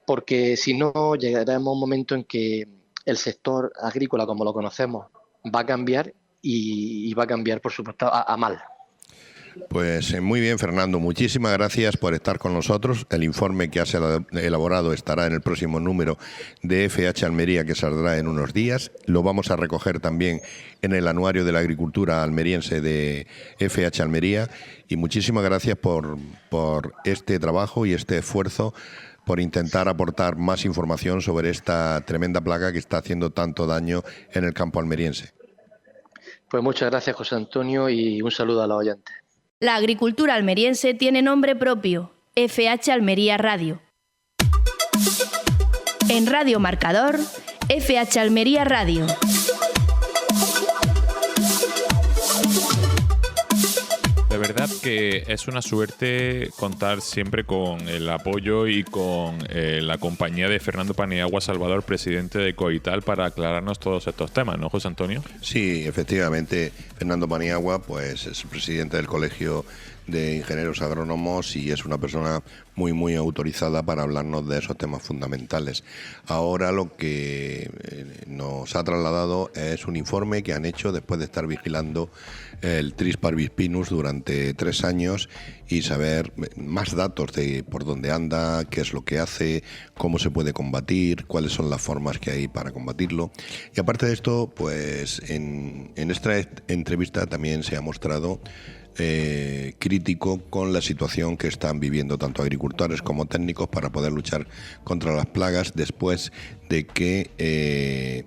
porque si no, llegaremos a un momento en que el sector agrícola, como lo conocemos, va a cambiar y va a cambiar, por supuesto, a mal. Pues muy bien, Fernando, muchísimas gracias por estar con nosotros. El informe que has elaborado estará en el próximo número de FH Almería, que saldrá en unos días. Lo vamos a recoger también en el anuario de la agricultura almeriense de FH Almería. Y muchísimas gracias por este trabajo y este esfuerzo por intentar aportar más información sobre esta tremenda plaga que está haciendo tanto daño en el campo almeriense. Pues muchas gracias, José Antonio, y un saludo a los oyentes. La agricultura almeriense tiene nombre propio, FH Almería Radio. En Radio Marcador, FH Almería Radio. De verdad que es una suerte contar siempre con el apoyo y con la compañía de Fernando Paniagua Salvador, presidente de Coital, para aclararnos todos estos temas, ¿no, José Antonio? Sí, efectivamente, Fernando Paniagua pues, es presidente del Colegio de Ingenieros Agrónomos y es una persona muy, muy autorizada para hablarnos de esos temas fundamentales. Ahora lo que nos ha trasladado es un informe que han hecho después de estar vigilando el Tris parvispinus durante 3 años y saber más datos de por dónde anda, qué es lo que hace, cómo se puede combatir, cuáles son las formas que hay para combatirlo. Y aparte de esto, pues en esta entrevista también se ha mostrado crítico con la situación que están viviendo tanto agricultores como técnicos para poder luchar contra las plagas después de que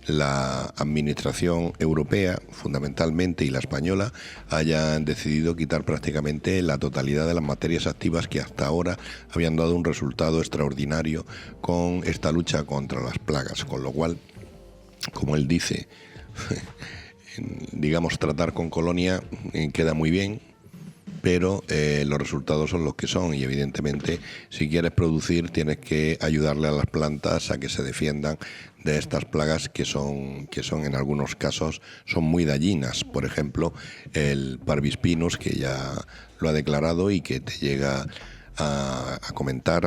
la administración europea, fundamentalmente, y la española, hayan decidido quitar prácticamente la totalidad de las materias activas que hasta ahora habían dado un resultado extraordinario con esta lucha contra las plagas, con lo cual, como él dice, digamos, tratar con colonia queda muy bien, pero los resultados son los que son y evidentemente si quieres producir tienes que ayudarle a las plantas a que se defiendan de estas plagas que son en algunos casos son muy dañinas. Por ejemplo, el parvispinus, que ya lo ha declarado y que te llega ha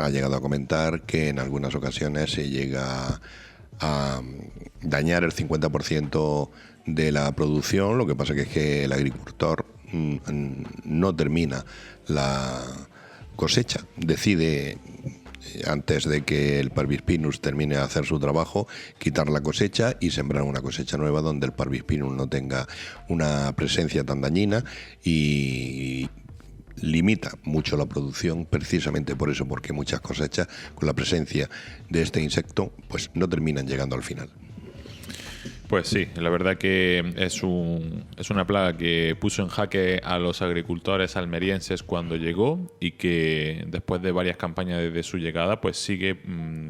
llegado a comentar que en algunas ocasiones se llega a dañar el 50% de la producción. Lo que pasa que es que el agricultor no termina la cosecha, decide antes de que el parvispinus termine de hacer su trabajo, quitar la cosecha y sembrar una cosecha nueva donde el parvispinus no tenga una presencia tan dañina y limita mucho la producción, precisamente por eso, porque muchas cosechas con la presencia de este insecto pues no terminan llegando al final. Pues sí, la verdad que es una plaga que puso en jaque a los agricultores almerienses cuando llegó y que después de varias campañas desde su llegada pues sigue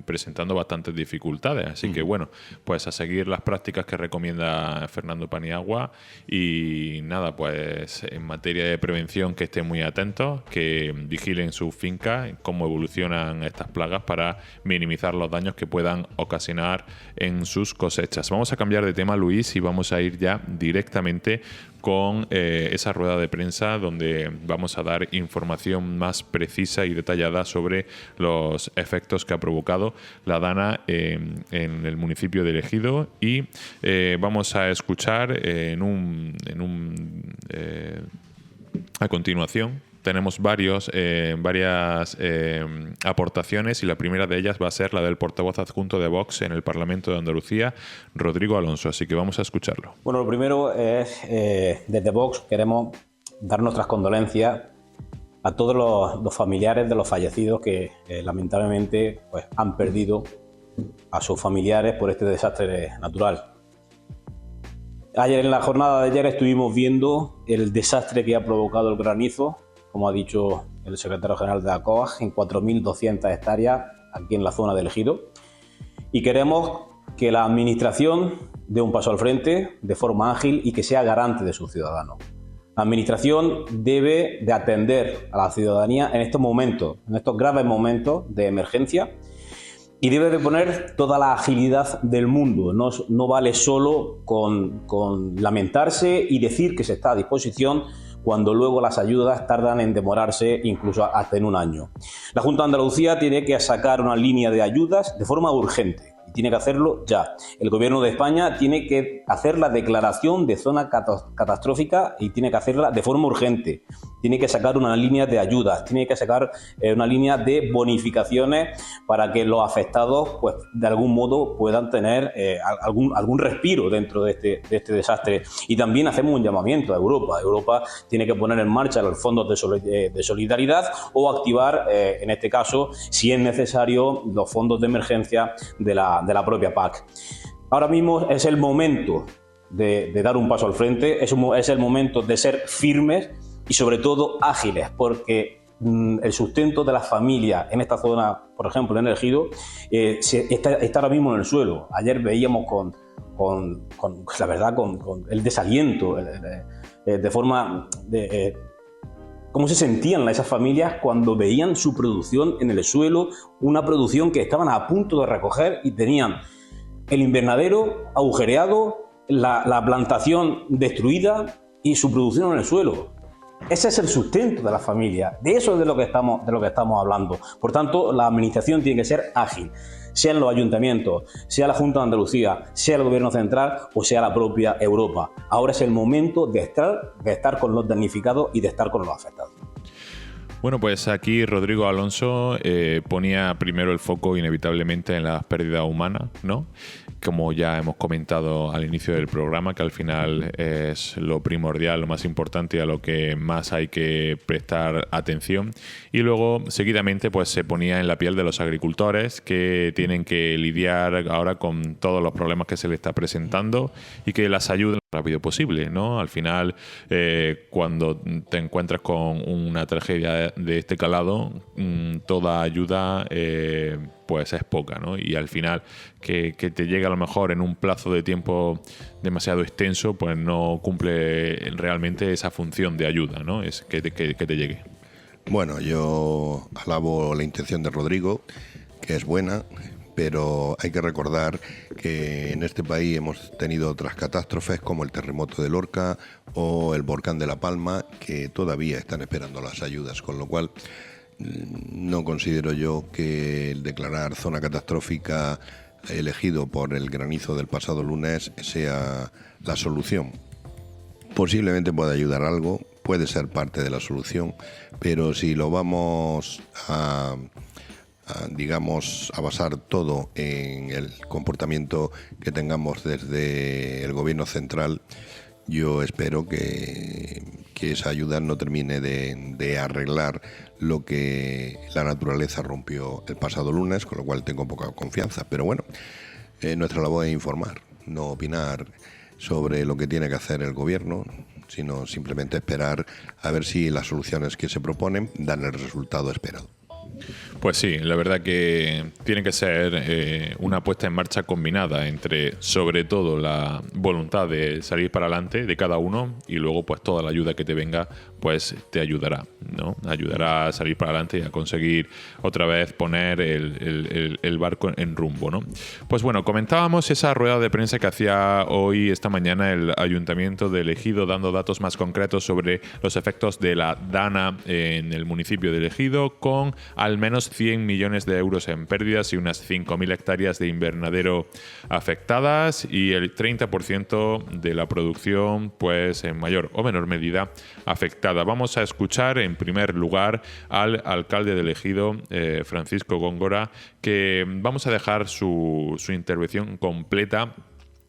presentando bastantes dificultades. Así que bueno, pues a seguir las prácticas que recomienda Fernando Paniagua y nada, pues en materia de prevención que estén muy atentos, que vigilen sus fincas, cómo evolucionan estas plagas para minimizar los daños que puedan ocasionar en sus cosechas. Vamos a cambiar de tema, Luis, y vamos a ir ya directamente con esa rueda de prensa donde vamos a dar información más precisa y detallada sobre los efectos que ha provocado la dana en el municipio de Ejido y vamos a escuchar a continuación. Tenemos varias aportaciones y la primera de ellas va a ser la del portavoz adjunto de Vox en el Parlamento de Andalucía, Rodrigo Alonso. Así que vamos a escucharlo. Bueno, lo primero es, desde Vox queremos dar nuestras condolencias a todos los familiares de los fallecidos que lamentablemente pues, han perdido a sus familiares por este desastre natural. Ayer, en la jornada de ayer, estuvimos viendo el desastre que ha provocado el granizo, como ha dicho el secretario general de ACOAG, en 4.200 hectáreas aquí en la zona del Ejido. Y queremos que la Administración dé un paso al frente de forma ágil y que sea garante de sus ciudadanos. La Administración debe de atender a la ciudadanía en estos momentos, en estos graves momentos de emergencia, y debe de poner toda la agilidad del mundo. No vale solo con lamentarse y decir que se está a disposición cuando luego las ayudas tardan en demorarse incluso hasta en un año. La Junta de Andalucía tiene que sacar una línea de ayudas de forma urgente y tiene que hacerlo ya. El Gobierno de España tiene que hacer la declaración de zona catastrófica y tiene que hacerla de forma urgente. Tiene que sacar una línea de ayudas, tiene que sacar una línea de bonificaciones para que los afectados pues, de algún modo puedan tener algún respiro dentro de este desastre. Y también hacemos un llamamiento a Europa. Europa tiene que poner en marcha los fondos de solidaridad o activar, en este caso, si es necesario, los fondos de emergencia de la propia PAC. Ahora mismo es el momento de dar un paso al frente, es el momento de ser firmes y sobre todo ágiles, porque el sustento de las familias en esta zona, por ejemplo en el Ejido, está ahora mismo en el suelo. Ayer veíamos con el desaliento, de forma de cómo se sentían esas familias cuando veían su producción en el suelo, una producción que estaban a punto de recoger y tenían el invernadero agujereado, la plantación destruida y su producción en el suelo. Ese es el sustento de la familia, de eso es de lo que estamos hablando. Por tanto, la administración tiene que ser ágil, sean los ayuntamientos, sea la Junta de Andalucía, sea el Gobierno central o sea la propia Europa. Ahora es el momento de estar con los damnificados y de estar con los afectados. Bueno, pues aquí Rodrigo Alonso ponía primero el foco inevitablemente en las pérdidas humanas, ¿no? Como ya hemos comentado al inicio del programa, que al final es lo primordial, lo más importante y a lo que más hay que prestar atención. Y luego, seguidamente, pues se ponía en la piel de los agricultores que tienen que lidiar ahora con todos los problemas que se les está presentando y que las ayuden lo más rápido posible, ¿no? Al final, cuando te encuentras con una tragedia de este calado, toda ayuda pues es poca, ¿no? Y al final que te llegue a lo mejor en un plazo de tiempo demasiado extenso, pues no cumple realmente esa función de ayuda, ¿no? Es que te llegue. Bueno, yo alabo la intención de Rodrigo, que es buena, pero hay que recordar que en este país hemos tenido otras catástrofes como el terremoto de Lorca o el volcán de La Palma, que todavía están esperando las ayudas, con lo cual no considero yo que el declarar zona catastrófica elegido por el granizo del pasado lunes sea la solución. Posiblemente pueda ayudar algo, puede ser parte de la solución, pero si lo vamos a basar todo en el comportamiento que tengamos desde el gobierno central, yo espero que esa ayuda no termine de arreglar lo que la naturaleza rompió el pasado lunes, con lo cual tengo poca confianza. Pero bueno, nuestra labor es informar. no opinar sobre lo que tiene que hacer el gobierno, sino simplemente esperar a ver si las soluciones que se proponen dan el resultado esperado. Pues sí, la verdad que tiene que ser una puesta en marcha combinada entre, sobre todo, la voluntad de salir para adelante de cada uno y luego pues toda la ayuda que te venga pues te ayudará, ¿no? Ayudará a salir para adelante y a conseguir otra vez poner el barco en rumbo, ¿no? Pues bueno, comentábamos esa rueda de prensa que hacía hoy, esta mañana, el Ayuntamiento de Ejido, dando datos más concretos sobre los efectos de la DANA en el municipio de Ejido, con al menos 100 millones de euros en pérdidas y unas 5.000 hectáreas de invernadero afectadas y el 30% de la producción pues en mayor o menor medida afectada. Vamos a escuchar en primer lugar al alcalde de Ejido, Francisco Góngora, que vamos a dejar su intervención completa,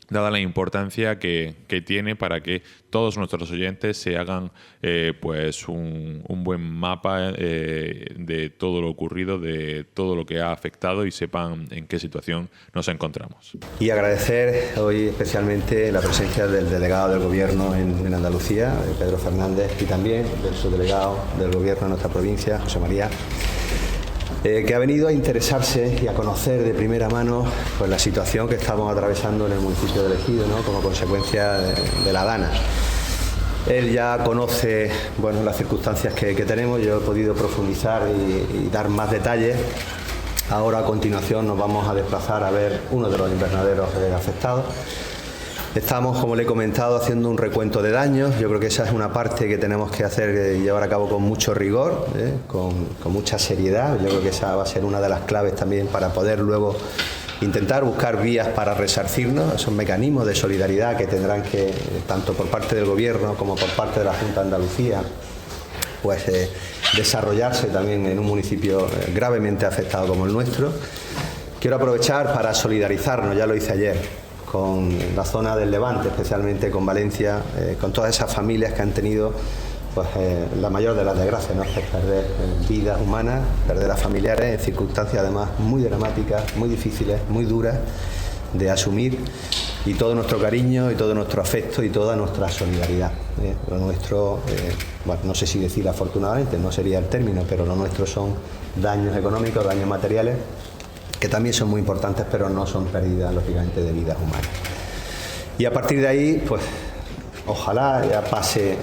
dada la importancia que tiene para que todos nuestros oyentes se hagan pues un buen mapa de todo lo ocurrido, de todo lo que ha afectado y sepan en qué situación nos encontramos. Y agradecer hoy especialmente la presencia del delegado del Gobierno en Andalucía, Pedro Fernández, y también del subdelegado del Gobierno de nuestra provincia, José María, que ha venido a interesarse y a conocer de primera mano pues, la situación que estamos atravesando en el municipio de Ejido, ¿no? Como consecuencia de la DANA. Él ya conoce las circunstancias que tenemos, yo he podido profundizar y dar más detalles. Ahora, a continuación, nos vamos a desplazar a ver uno de los invernaderos afectados. Estamos, como le he comentado, haciendo un recuento de daños. Yo creo que esa es una parte que tenemos que hacer y llevar a cabo con mucho rigor, con mucha seriedad. Yo creo que esa va a ser una de las claves también para poder luego intentar buscar vías para resarcirnos. Esos mecanismos de solidaridad que tendrán que, tanto por parte del Gobierno como por parte de la Junta de Andalucía, pues desarrollarse también en un municipio gravemente afectado como el nuestro. Quiero aprovechar para solidarizarnos, ya lo hice ayer, con la zona del Levante, especialmente con Valencia, con todas esas familias que han tenido pues, la mayor de las desgracias, ¿no? Es perder vidas humanas, perder a familiares en circunstancias además muy dramáticas, muy difíciles, muy duras de asumir, y todo nuestro cariño y todo nuestro afecto y toda nuestra solidaridad. Lo nuestro, no sé si decir afortunadamente, no sería el término, pero lo nuestro son daños económicos, daños materiales, que también son muy importantes, pero no son pérdidas, lógicamente, de vidas humanas. Y a partir de ahí, pues, ojalá ya pase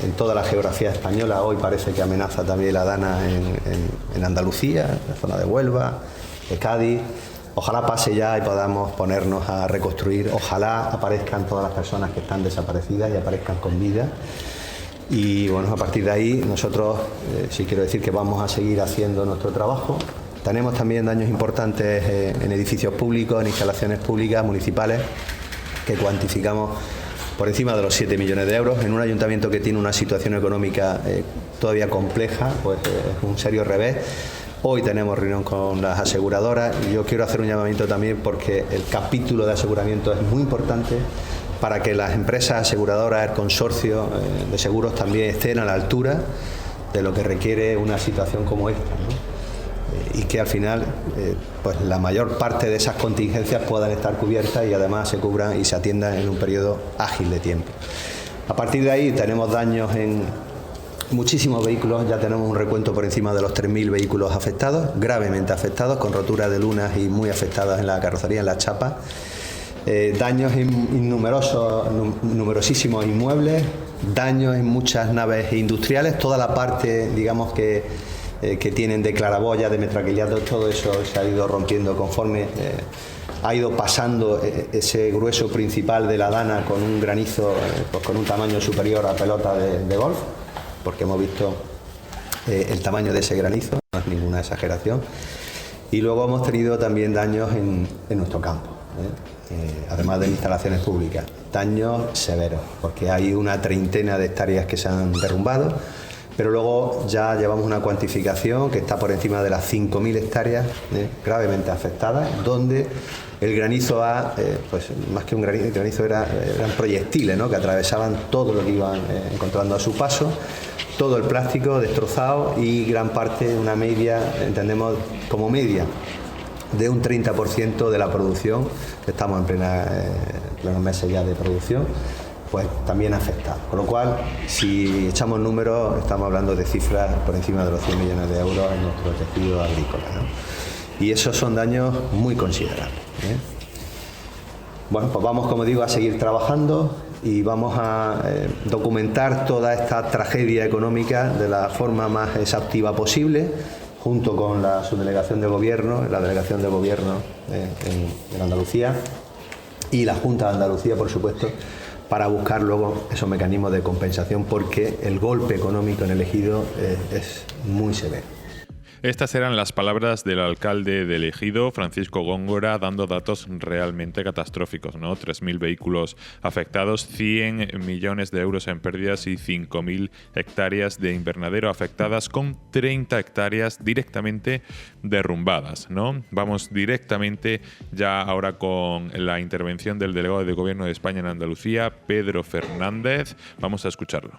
en toda la geografía española. Hoy parece que amenaza también la DANA en Andalucía, en la zona de Huelva, de Cádiz. Ojalá pase ya y podamos ponernos a reconstruir. Ojalá aparezcan todas las personas que están desaparecidas y aparezcan con vida. Y bueno, a partir de ahí nosotros sí quiero decir que vamos a seguir haciendo nuestro trabajo. Tenemos también daños importantes en edificios públicos, en instalaciones públicas, municipales, que cuantificamos por encima de los 7 millones de euros. En un ayuntamiento que tiene una situación económica todavía compleja, pues es un serio revés. Hoy tenemos reunión con las aseguradoras y yo quiero hacer un llamamiento también porque el capítulo de aseguramiento es muy importante para que las empresas aseguradoras, el consorcio de seguros también estén a la altura de lo que requiere una situación como esta, ¿no? Y que al final pues la mayor parte de esas contingencias puedan estar cubiertas y además se cubran y se atiendan en un periodo ágil de tiempo. A partir de ahí tenemos daños en muchísimos vehículos, ya tenemos un recuento por encima de los 3.000 vehículos afectados, gravemente afectados, con roturas de lunas y muy afectadas en la carrocería, en la chapa. Daños en numerosísimos inmuebles, daños en muchas naves industriales, toda la parte, digamos, que tienen de claraboya, de metraquillados, todo eso se ha ido rompiendo conforme ha ido pasando ese grueso principal de la DANA con un granizo pues con un tamaño superior a pelota de golf, porque hemos visto el tamaño de ese granizo, no es ninguna exageración. Y luego hemos tenido también daños en nuestro campo, además de instalaciones públicas, daños severos, porque hay una treintena de hectáreas que se han derrumbado. Pero luego ya llevamos una cuantificación que está por encima de las 5.000 hectáreas gravemente afectadas, donde el granizo pues más que un granizo, el granizo eran proyectiles, ¿no? Que atravesaban todo lo que iban encontrando a su paso, todo el plástico destrozado y gran parte, una media, entendemos como media, de un 30% de la producción, estamos en plena plenos meses ya de producción, pues también afectado. Con lo cual, si echamos números, estamos hablando de cifras por encima de los 100 millones de euros en nuestro tejido agrícola, ¿no? Y esos son daños muy considerables, ¿eh? Bueno, pues vamos, como digo, a seguir trabajando y vamos a documentar toda esta tragedia económica de la forma más exhaustiva posible, junto con la subdelegación de gobierno, la delegación de gobierno en Andalucía y la Junta de Andalucía, por supuesto, para buscar luego esos mecanismos de compensación, porque el golpe económico en el ejido es muy severo. Estas eran las palabras del alcalde del Ejido, Francisco Góngora, dando datos realmente catastróficos, ¿no? 3.000 vehículos afectados, 100 millones de euros en pérdidas y 5.000 hectáreas de invernadero afectadas, con 30 hectáreas directamente derrumbadas, ¿no? Vamos directamente ya ahora con la intervención del delegado de Gobierno de España en Andalucía, Pedro Fernández. Vamos a escucharlo.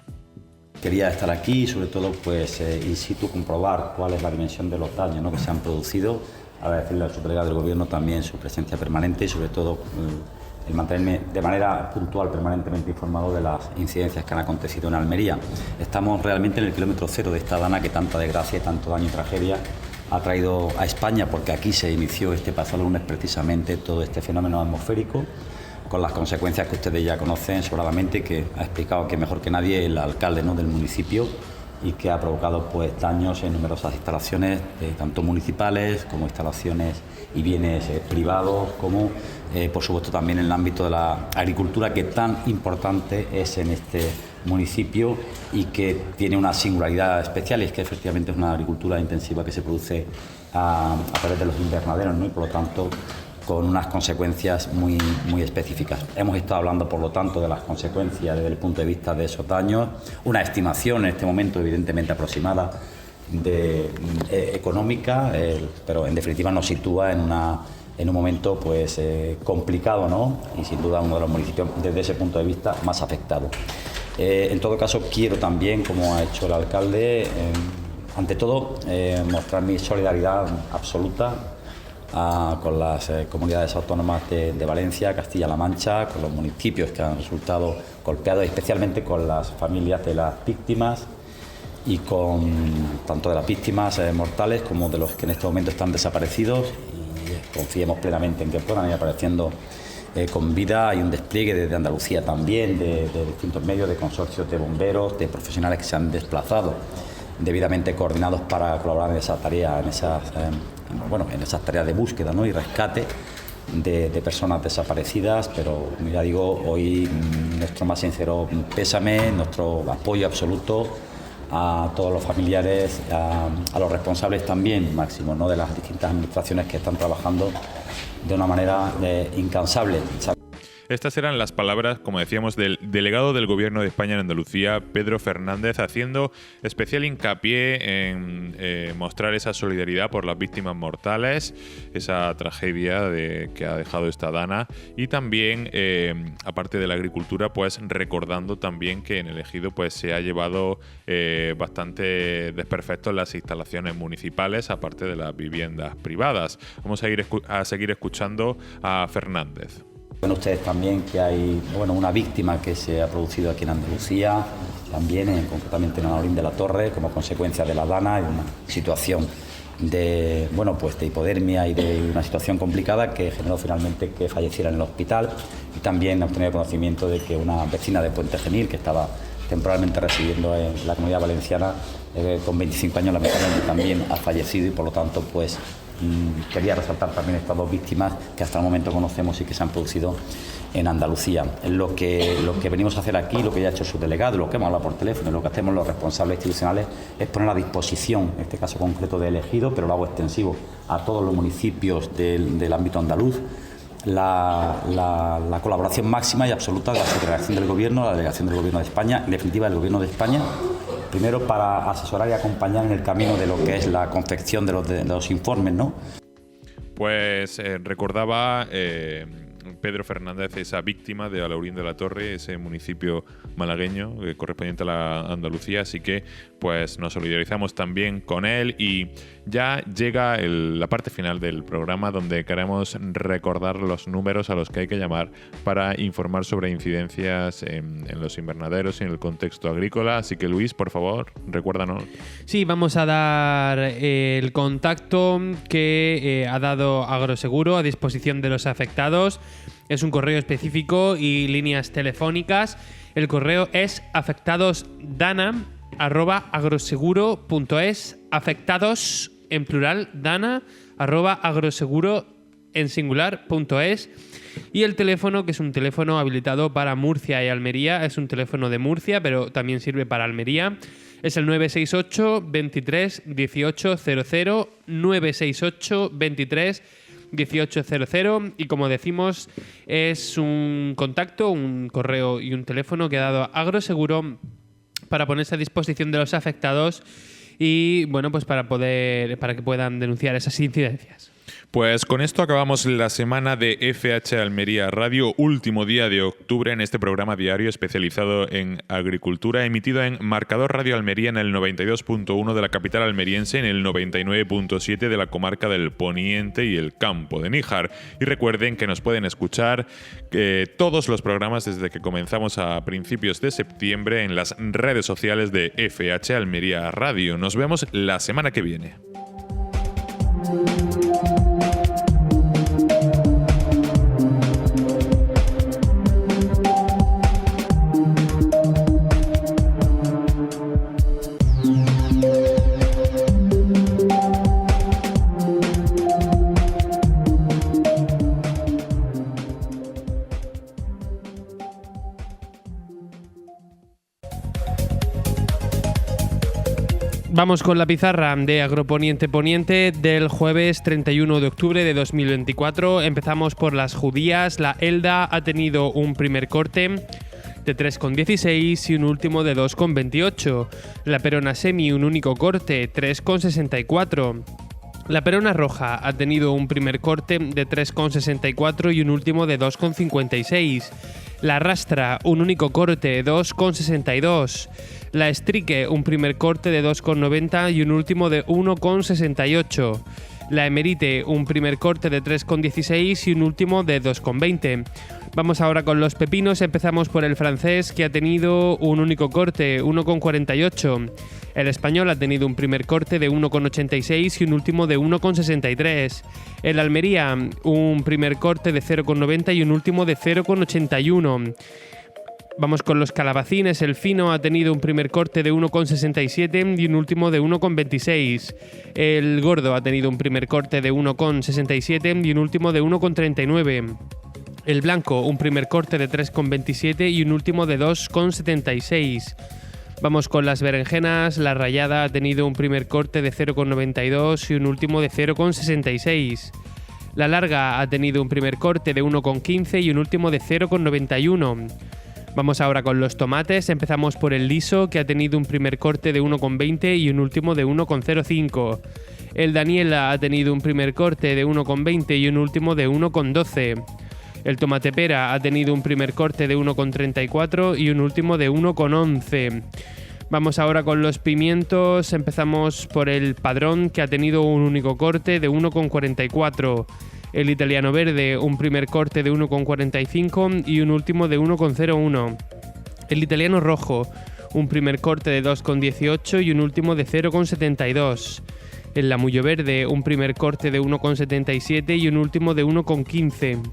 Quería estar aquí y sobre todo pues in situ comprobar cuál es la dimensión de los daños, ¿no?, que se han producido. Agradecerle al subdelegado del Gobierno también su presencia permanente y sobre todo el mantenerme de manera puntual permanentemente informado de las incidencias que han acontecido en Almería. Estamos realmente en el kilómetro cero de esta dana que tanta desgracia y tanto daño y tragedia ha traído a España, porque aquí se inició este pasado lunes precisamente todo este fenómeno atmosférico, con las consecuencias que ustedes ya conocen sobradamente, que ha explicado que mejor que nadie el alcalde, ¿no?, del municipio, y que ha provocado pues daños en numerosas instalaciones, tanto municipales como instalaciones y bienes privados, como por supuesto también en el ámbito de la agricultura, que tan importante es en este municipio y que tiene una singularidad especial, y es que efectivamente es una agricultura intensiva que se produce a través de los invernaderos, ¿no?, y por lo tanto con unas consecuencias muy específicas. Hemos estado hablando, por lo tanto, de las consecuencias desde el punto de vista de esos daños, una estimación en este momento evidentemente aproximada económica, pero en definitiva nos sitúa en un momento pues complicado, ¿no?, y sin duda uno de los municipios desde ese punto de vista más afectado. En todo caso, quiero también, como ha hecho el alcalde, ante todo mostrar mi solidaridad absoluta con las comunidades autónomas de Valencia, Castilla-La Mancha, con los municipios que han resultado golpeados, especialmente con las familias de las víctimas y con tanto de las víctimas mortales como de los que en este momento están desaparecidos, y confiemos plenamente en que puedan ir apareciendo con vida. Hay un despliegue desde Andalucía también de distintos medios, de consorcios de bomberos, de profesionales que se han desplazado debidamente coordinados para colaborar en esa tarea, en esas tareas de búsqueda, ¿no?, y rescate de personas desaparecidas. Pero ya digo, hoy nuestro más sincero pésame, nuestro apoyo absoluto a todos los familiares, a los responsables también máximos, ¿no?, de las distintas administraciones que están trabajando de una manera incansable. Estas eran las palabras, como decíamos, del delegado del Gobierno de España en Andalucía, Pedro Fernández, haciendo especial hincapié en mostrar esa solidaridad por las víctimas mortales, esa tragedia que ha dejado esta dana, y también, aparte de la agricultura, pues recordando también que en el Ejido pues se ha llevado bastante desperfectos las instalaciones municipales, aparte de las viviendas privadas. Vamos a seguir escuchando a Fernández. Ven ustedes también que hay una víctima que se ha producido aquí en Andalucía, también concretamente en Alaurín de la Torre, como consecuencia de la dana, y una situación de hipodermia y de una situación complicada que generó finalmente que falleciera en el hospital. Y también hemos tenido conocimiento de que una vecina de Puente Genil, que estaba temporalmente residiendo en la Comunidad Valenciana, con 25 años, lamentablemente también ha fallecido, y por lo tanto pues quería resaltar también estas dos víctimas que hasta el momento conocemos y que se han producido en Andalucía. Lo que venimos a hacer aquí, lo que ya ha hecho su delegado, lo que hemos hablado por teléfono, lo que hacemos los responsables institucionales, es poner a disposición, en este caso concreto del Ejido, pero lo hago extensivo a todos los municipios del ámbito andaluz, la colaboración máxima y absoluta de la Subdelegación del Gobierno, la Delegación del Gobierno de España, en definitiva del Gobierno de España, primero para asesorar y acompañar en el camino de lo que es la confección de los informes, ¿no? Pues recordaba Pedro Fernández, esa víctima de Alaurín de la Torre, ese municipio malagueño correspondiente a la Andalucía, así que pues nos solidarizamos también con él y ya llega la parte final del programa donde queremos recordar los números a los que hay que llamar para informar sobre incidencias en los invernaderos y en el contexto agrícola, así que Luis, por favor, recuérdanos. Sí, vamos a dar el contacto que ha dado Agroseguro a disposición de los afectados. Es un correo específico y líneas telefónicas. El correo es afectadosdana@agroseguro.es, afectados en plural, dana@agroseguro en singular.es, y el teléfono, que es un teléfono habilitado para Murcia y Almería, es un teléfono de Murcia, pero también sirve para Almería. Es el 968 23 1800, 968 23 1800, y como decimos, es un contacto, un correo y un teléfono que ha dado Agroseguro para ponerse a disposición de los afectados y bueno, pues para que puedan denunciar esas incidencias. Pues con esto acabamos la semana de FH Almería Radio, último día de octubre en este programa diario especializado en agricultura, emitido en Marcador Radio Almería en el 92.1 de la capital almeriense, en el 99.7 de la comarca del Poniente y el Campo de Níjar. Y recuerden que nos pueden escuchar todos los programas desde que comenzamos a principios de septiembre en las redes sociales de FH Almería Radio. Nos vemos la semana que viene. Vamos con la pizarra de Agroponiente Poniente del jueves 31 de octubre de 2024. Empezamos por las judías. La Elda ha tenido un primer corte de 3,16 y un último de 2,28. La Perona Semi un único corte, 3,64. La Perona Roja ha tenido un primer corte de 3,64 y un último de 2,56. La Rastra un único corte, 2,62. La Estrique un primer corte de 2,90 y un último de 1,68. La Emerite un primer corte de 3,16 y un último de 2,20. Vamos ahora con los pepinos. Empezamos por el francés, que ha tenido un único corte, 1,48. El español ha tenido un primer corte de 1,86 y un último de 1,63. El Almería un primer corte de 0,90 y un último de 0,81. Vamos con los calabacines. El fino ha tenido un primer corte de 1,67 y un último de 1,26. El gordo ha tenido un primer corte de 1,67 y un último de 1,39. El blanco un primer corte de 3,27 y un último de 2,76. Vamos con las berenjenas. La rallada ha tenido un primer corte de 0,92 y un último de 0,66. La larga ha tenido un primer corte de 1,15 y un último de 0,91. Vamos ahora con los tomates. Empezamos por el liso, que ha tenido un primer corte de 1,20 y un último de 1,05. El Daniela ha tenido un primer corte de 1,20 y un último de 1,12. El tomate pera ha tenido un primer corte de 1,34 y un último de 1,11. Vamos ahora con los pimientos. Empezamos por el padrón, que ha tenido un único corte de 1,44. El italiano verde, un primer corte de 1,45 y un último de 1,01. El italiano rojo, un primer corte de 2,18 y un último de 0,72. El lamullo verde, un primer corte de 1,77 y un último de 1,15.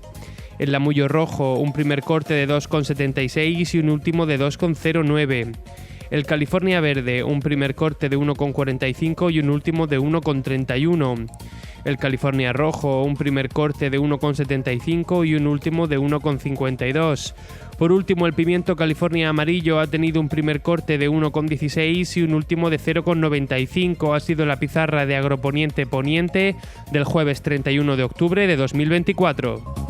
El lamullo rojo, un primer corte de 2,76 y un último de 2,09. El California verde, un primer corte de 1,45 y un último de 1,31. El California rojo, un primer corte de 1,75 y un último de 1,52. Por último, el pimiento California amarillo ha tenido un primer corte de 1,16 y un último de 0,95. Ha sido la pizarra de Agroponiente Poniente del jueves 31 de octubre de 2024.